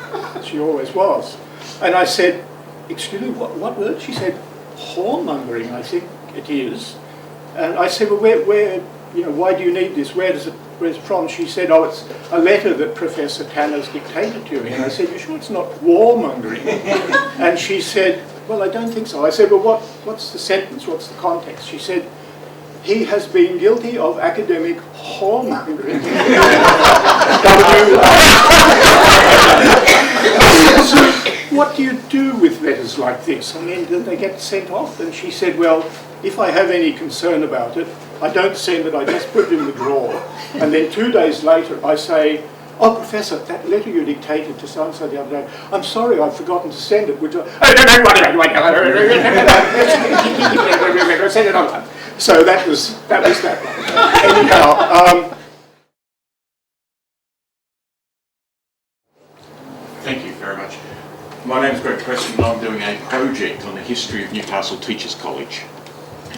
She always was. And I said, "Excuse me, what word?" She said, "Whoremongering, I think it is." And I said, "Well, where why do you need this? Where's it from?" She said, "Oh, it's a letter that Professor Tanner's dictated to me." And I said, "You sure it's not warmongering?" And she said, "Well, I don't think so." I said, "Well, what's the sentence? What's the context?" She said, "He has been guilty of academic whoremongering." What do you do with letters like this? I mean, do they get sent off? And she said, "Well, if I have any concern about it, I don't send it, I just put it in the drawer. And then 2 days later I say, 'Oh, Professor, that letter you dictated to so-and-so the other day, I'm sorry, I've forgotten to send it. Would you..." Send it on. So that was that one. Anyhow, Thank you very much. My name is Preston and I'm doing a project on the history of Newcastle Teachers College.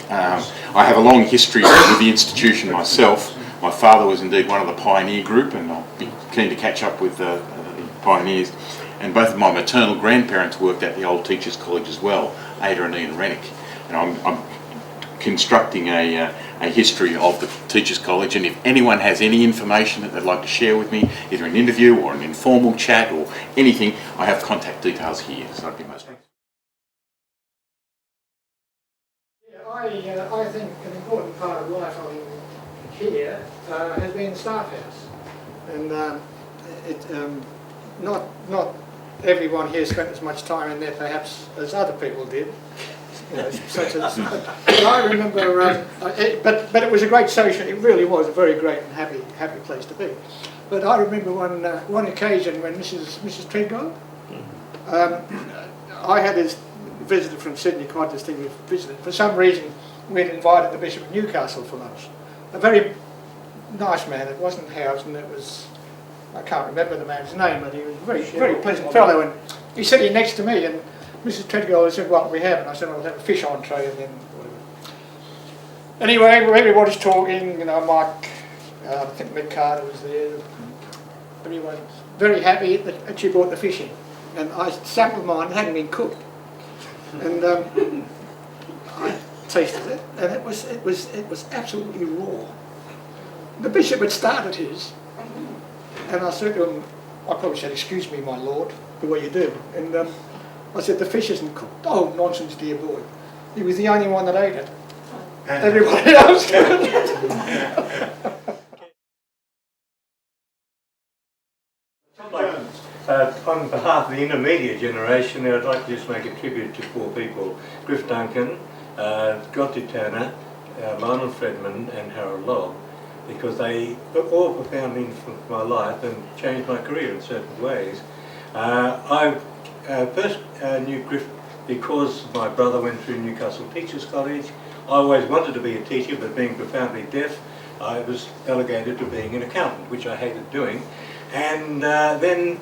I have a long history with the institution myself. My father was indeed one of the pioneer group, and I'll be keen to catch up with the pioneers. And both of my maternal grandparents worked at the old Teachers College as well, Ada and Ian Rennick. And I'm constructing a history of the Teachers College, and if anyone has any information that they'd like to share with me, either an interview or an informal chat or anything, I have contact details here, so I'd be most thankful. I think an important part of life on here has been the staff house, and not everyone here spent as much time in there perhaps as other people did. Such as, but I remember, but it was a great social. It really was a very great and happy place to be. But I remember one occasion when Mrs. Treadgold, I had this visitor from Sydney, quite a distinguished visitor. For some reason, we'd invited the Bishop of Newcastle for lunch. A very nice man. It wasn't Housen. It was, I can't remember the man's name, but he was a very pleasant fellow. And he's sitting next to me, and Mrs. Treadgold said, "What we have?" And I said, "I'll have a fish entree," and then whatever. Anyway, everybody's talking, you know, Mike, I think Mick Carter was there. Everyone's very happy that she brought the fish in. And I sampled mine, it hadn't been cooked. And I tasted it, and it was absolutely raw. The bishop had started his, and I said to him, I probably said, "Excuse me, my lord, the way you do." And I said, "The fish isn't cooked." "Oh, nonsense, dear boy." He was the only one that ate it. Everybody else did. On behalf of the intermediate generation, I'd like to just make a tribute to 4 people: Grif Duncan, Godfrey Turner, Lionel Fredman and Harold Lobb, because they all profoundly influenced my life and changed my career in certain ways. I first knew Grif because my brother went through Newcastle Teachers College. I always wanted to be a teacher, but being profoundly deaf, I was relegated to being an accountant, which I hated doing. And then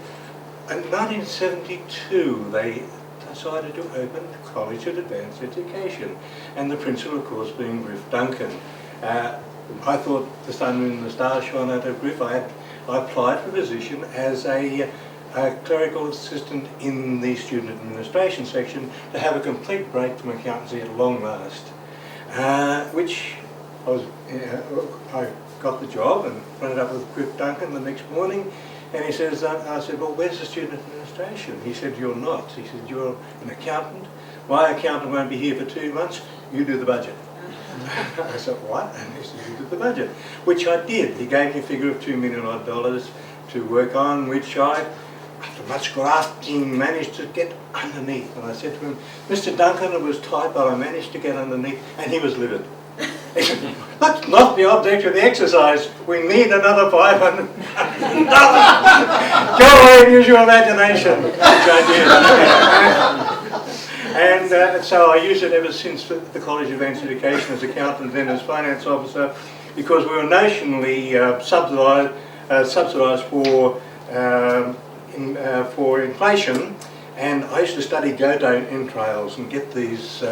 in 1972, they decided to open the College of Advanced Education, and the principal, of course, being Grif Duncan. I thought the sun and the stars shone out of Grif. I applied for a position as a clerical assistant in the student administration section to have a complete break from accountancy at long last, which I got the job and brought it up with Grif Duncan the next morning, and he says, I said, "Well, where's the student administration?" He said, "You're not." He said, "You're an accountant. My accountant won't be here for 2 months. You do the budget." I said, "What?" And he said, "You do the budget," which I did. He gave me a figure of $2 million odd to work on, which I, after much grafting, managed to get underneath. And I said to him, "Mr. Duncan, it was tight, but I managed to get underneath," and he was livid. He said, "That's not the object of the exercise. We need another $500. Go away and use your imagination." Which I did. And so I used it ever since the College of Advanced Education as accountant, then as finance officer, because we were nationally subsidised for inflation. And I used to study go-down entrails and get these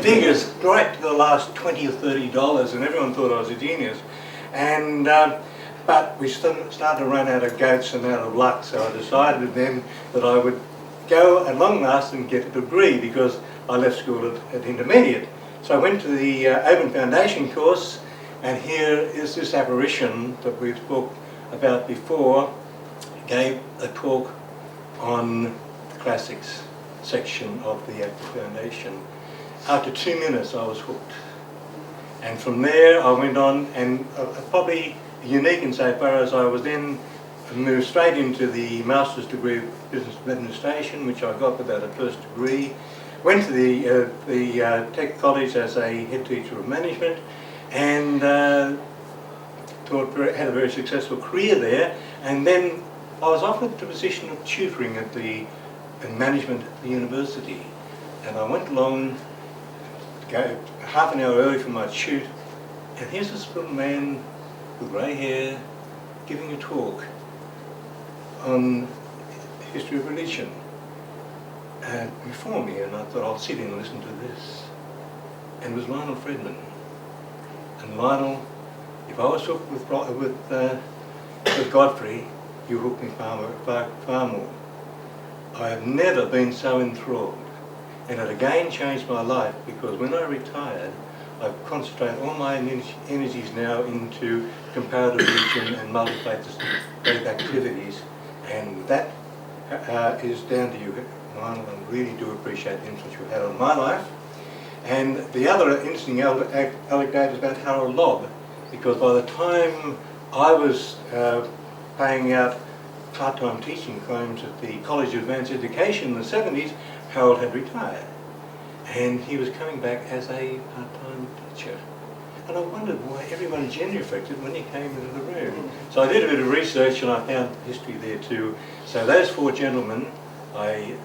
figures right to the last $20 or $30, and everyone thought I was a genius. And but we started to run out of goats and out of luck, so I decided then that I would go at long last and get a degree, because I left school at intermediate. So I went to the Open Foundation course, and here is this apparition that we've talked about before, gave a talk on classics section of the Foundation. After 2 minutes I was hooked, and from there I went on, and probably unique insofar as I was then moved straight into the Master's degree of Business Administration, which I got without a first degree. Went to the Tech College as a head teacher of management, and had a very successful career there, and then I was offered the position of tutoring at the management at the university, and I went along, go half an hour early for my tute, and here's this little man with grey hair giving a talk on history of religion before me, and I thought I'll sit in and listen to this. And it was Lionel Fredman. And Lionel, if I was hooked with Godfrey, you hooked me far more. I have never been so enthralled, and it again changed my life, because when I retired, I concentrate all my energies now into comparative religion and multi-faith activities, and that is down to you, Lionel, and really do appreciate the influence you had on my life. And the other interesting anecdote is about Harold Lobb, because by the time I was paying out part-time teaching claims at the College of Advanced Education in the 70s, Harold had retired, and he was coming back as a part-time teacher. And I wondered why everyone gender affected when he came into the room. So I did a bit of research, and I found history there too. So those 4 gentlemen, I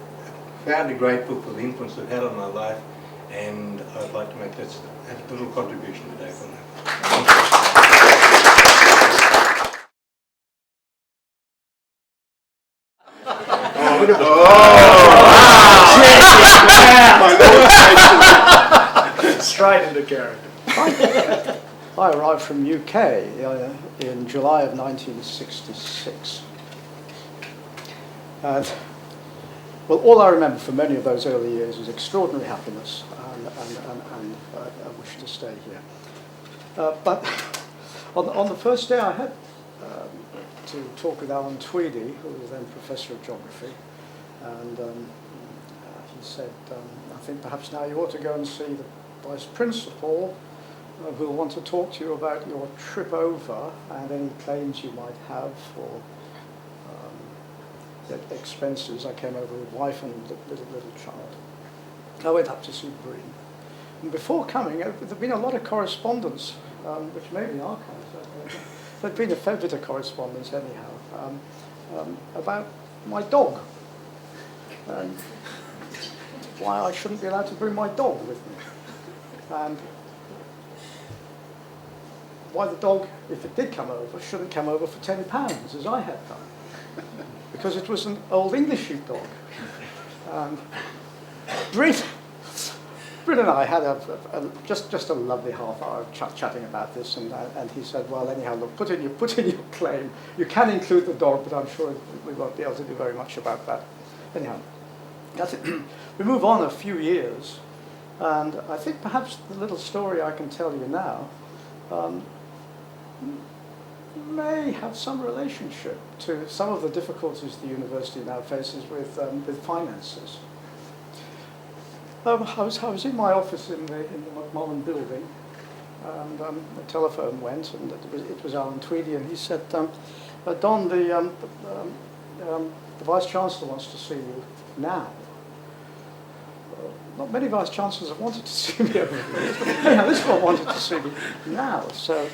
found a great book for the influence they've had on my life, and I'd like to make a little contribution today from that. Oh, character. I arrived from UK in July of 1966. And, well, all I remember from many of those early years is extraordinary happiness and a wish to stay here. But on the first day I had to talk with Alan Tweedy, who was then Professor of Geography, and he said, I think perhaps now you ought to go and see the Vice Principal, who will want to talk to you about your trip over and any claims you might have for expenses. I came over with wife and little child. I went up to see Breen. And before coming, there'd been a lot of correspondence, which may be archived. There'd been a fair bit of correspondence anyhow, about my dog. And why I shouldn't be allowed to bring my dog with me. And why the dog, if it did come over, shouldn't come over for £10, as I had done. Because it was an old English sheepdog. And Bryn and I had just a lovely half hour chatting about this, and he said, well, anyhow, look, put in your claim. You can include the dog, but I'm sure we won't be able to do very much about that. Anyhow, that's it. We move on a few years, and I think perhaps the little story I can tell you now may have some relationship to some of the difficulties the university now faces with finances. I was in my office in the McMullen building, and the telephone went, and it was Alan Tweedy, and he said, Don, the Vice-Chancellor wants to see you now. Not many Vice-Chancellors have wanted to see me over the years, but anyhow, this one wanted to see me now. So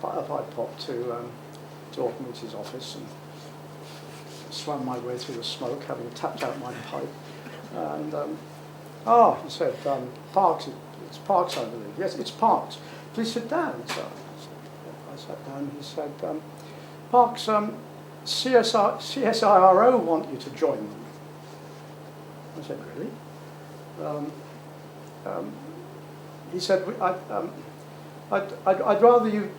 I popped to Auchmuty's office and swam my way through the smoke, having tapped out my pipe. And, he said, Parks, it's Parks, I believe. Yes, it's Parks. Please sit down. So I sat down, he said, Parks, CSIRO want you to join them. I said, really? He said, I'd rather you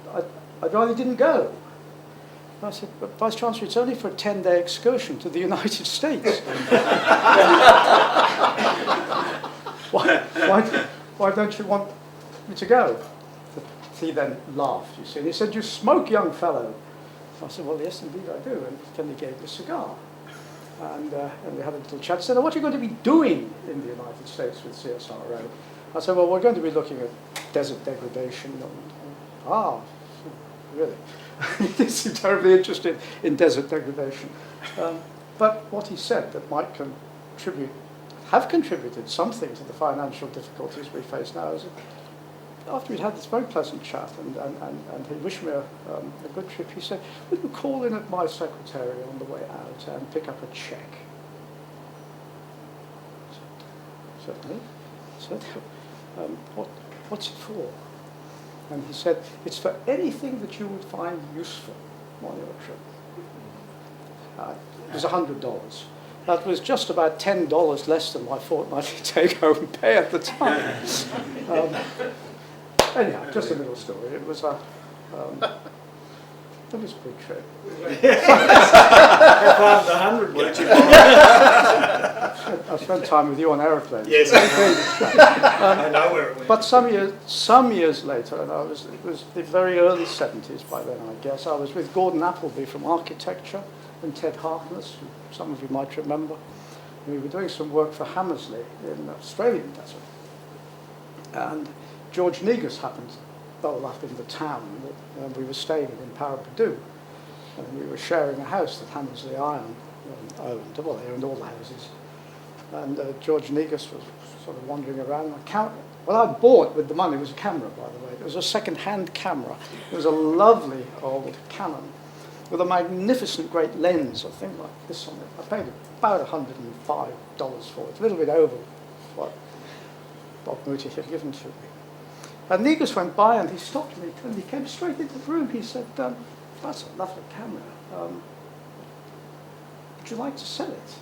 didn't go. I said, but Vice Chancellor, it's only for a 10-day excursion to the United States. Why don't you want me to go? He then laughed, you see. And he said, you smoke, young fellow. I said, well, yes, indeed I do. And then he gave me a cigar. And we had a little chat. He said, what are you going to be doing in the United States with CSIRO? I said, well, we're going to be looking at desert degradation. Really? He seemed terribly interested in desert degradation. But what he said that might have contributed something to the financial difficulties we face now is that after we'd had this very pleasant chat and he wished me a good trip, he said, would you call in at my secretary on the way out and pick up a cheque? Certainly. So, what's it for? And he said, it's for anything that you would find useful on your trip. It was $100. That was just about $10 less than my fortnightly take-home pay at the time. Anyhow, just a little story. It was a big trip. How far the 100 were you? I spent time with you on aeroplanes. Yes, I know where it went. But some years later, and it was the very early 70s by then, I guess, I was with Gordon Appleby from Architecture and Ted Harkness, who some of you might remember. We were doing some work for Hammersley in the Australian desert. And George Negus happened up in the town that we were staying in Parapadu. And we were sharing a house that Hammersley owned. Well, they owned all the houses. And George Negus was sort of wandering around. What I bought with the money was a camera, by the way. It was a second-hand camera. It was a lovely old Canon with a magnificent great lens, I think like this on it. I paid about $105 for it, a little bit over what Auchmuty had given to me. And Negus went by and he stopped me and he came straight into the room. He said, that's a lovely camera. Would you like to sell it?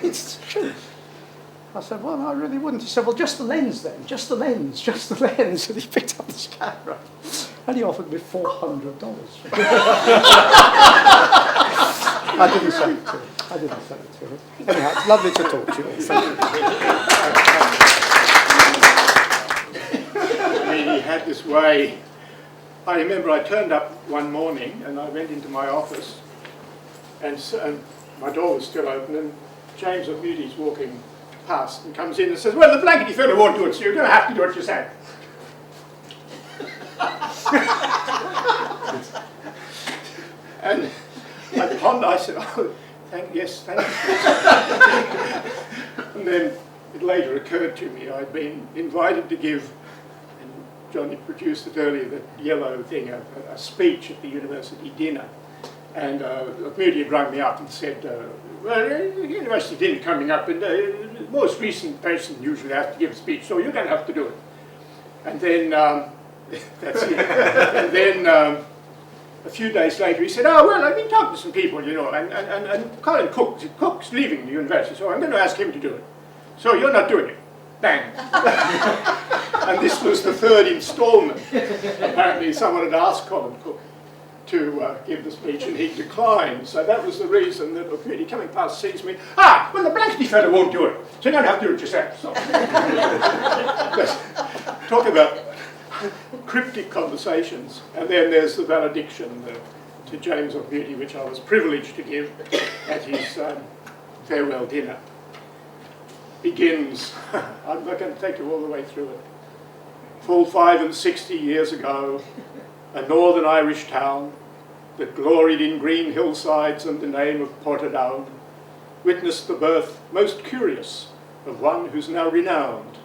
It's true. I said, well, no, I really wouldn't. He said, well, just the lens then, just the lens, just the lens. And he picked up this camera and he offered me $400. I didn't sell it to him. I didn't sell it to him. Anyhow, it's lovely to talk to you all. Thank you. I mean, he had this way. I remember I turned up one morning and I went into my office and my door was still open and James Auchmuty's walking past and comes in and says, well, the blankety fellow won't do it, so you're going to have to do it yourself. And I pondered, I said, oh, thank you. And then it later occurred to me I'd been invited to give, and Johnny produced it earlier, the yellow thing, a speech at the university dinner. And Auchmuty had rung me up and said, well, the university dinner coming up, and the most recent person usually has to give a speech, so you're going to have to do it. And then, that's it. And then a few days later he said, oh, well, I've been talking to some people, you know, and Colin Cook's leaving the university, so I'm going to ask him to do it. So you're not doing it. Bang. And this was the third instalment. Apparently someone had asked Colin Cook to give the speech and he declined. So that was the reason that Auchmuty coming past sees me, well, the blankety fellow won't do it, so you don't have to do it yourself. So. Talk about cryptic conversations. And then there's the valediction to James Auchmuty, which I was privileged to give at his farewell dinner. Begins, I'm not going to take you all the way through it. Full 65 years ago, a northern Irish town that gloried in green hillsides and the name of Portadown witnessed the birth, most curious, of one who's now renowned.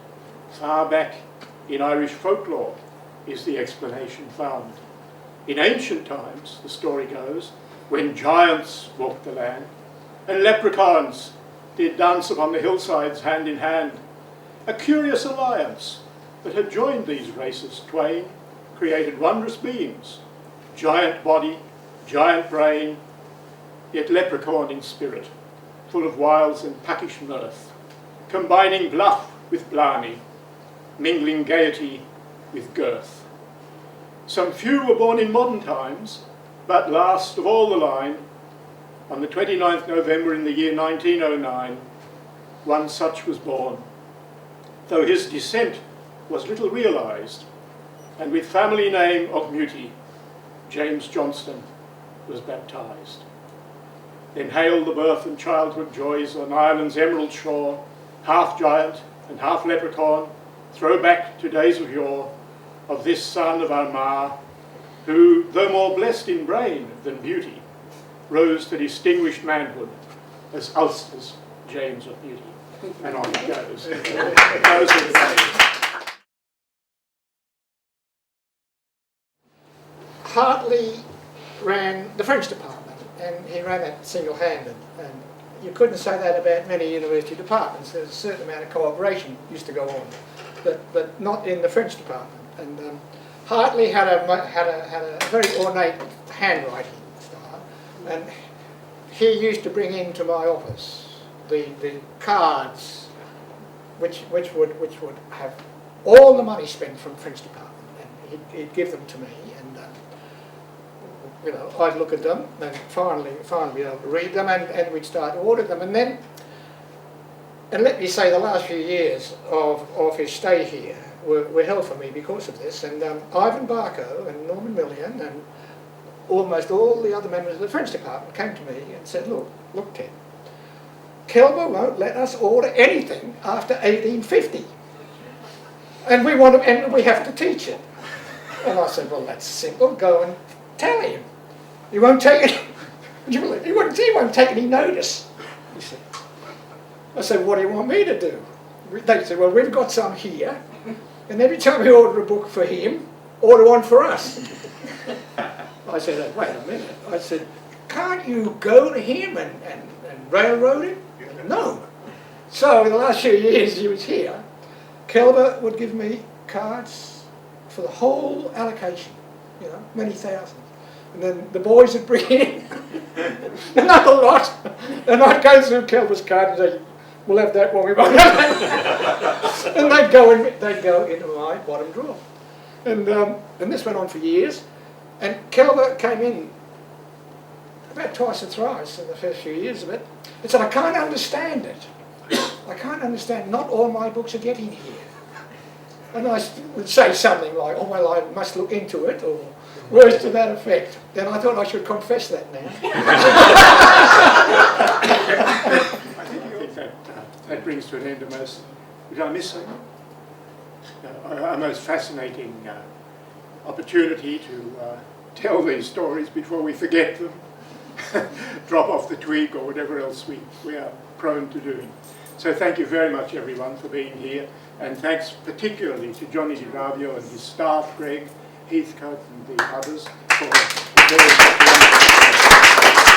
Far back in Irish folklore is the explanation found. In ancient times, the story goes, when giants walked the land and leprechauns did dance upon the hillsides hand in hand, a curious alliance that had joined these races twain created wondrous beings, giant body, giant brain, yet leprechaun in spirit, full of wiles and packish mirth, combining bluff with blarney, mingling gaiety with girth. Some few were born in modern times, but last of all the line, on the 29th November in the year 1909, one such was born, though his descent was little realised, and with family name Auchmuty, James Johnston was baptised. Then hailed the birth and childhood joys on Ireland's emerald shore, half giant and half leprechaun, throw back to days of yore, of this son of Armagh, who, though more blessed in brain than beauty, rose to distinguished manhood as Ulster's James Auchmuty. And on it goes. Those are the days. Hartley ran the French department, and he ran it single-handed. And you couldn't say that about many university departments. There's a certain amount of cooperation used to go on, but not in the French department. And Hartley had a very ornate handwriting style, and he used to bring into my office the cards which would have all the money spent from French department, and he'd give them to me, and you know, I'd look at them and finally be able to read them, and we'd start to order them. And then, and let me say, the last few years of his stay here were hell for me because of this. And Ivan Barco and Norman Millian and almost all the other members of the French department came to me and said, look Ted, Kelver won't let us order anything after 1850. And we have to teach it. And I said, well, that's simple, go and tell him. He won't take it. He won't take any notice. He said. I said, what do you want me to do? They said, well, we've got some here, and every time we order a book for him, order one for us. I said, wait a minute. I said, can't you go to him and railroad him? No. So in the last few years he was here, Kelver would give me cards for the whole allocation, you know, many thousands. And then the boys would bring in another lot, and I'd go through Kelver's card and say, we'll have that while we won't have that. And they'd go into my bottom drawer. And this went on for years. And Kelver came in about twice or thrice in the first few years of it and said, I can't understand it. I can't understand, not all my books are getting here. And I would say something like, oh, well, I must look into it, or words to that effect. Then I thought I should confess that now. I think that brings to an end a most, did I miss something? A most fascinating opportunity to tell these stories before we forget them, drop off the twig or whatever else we are prone to doing. So thank you very much everyone for being here, and thanks particularly to Johnny DiRavio and his staff, Greg, Heathcote and the others for very much.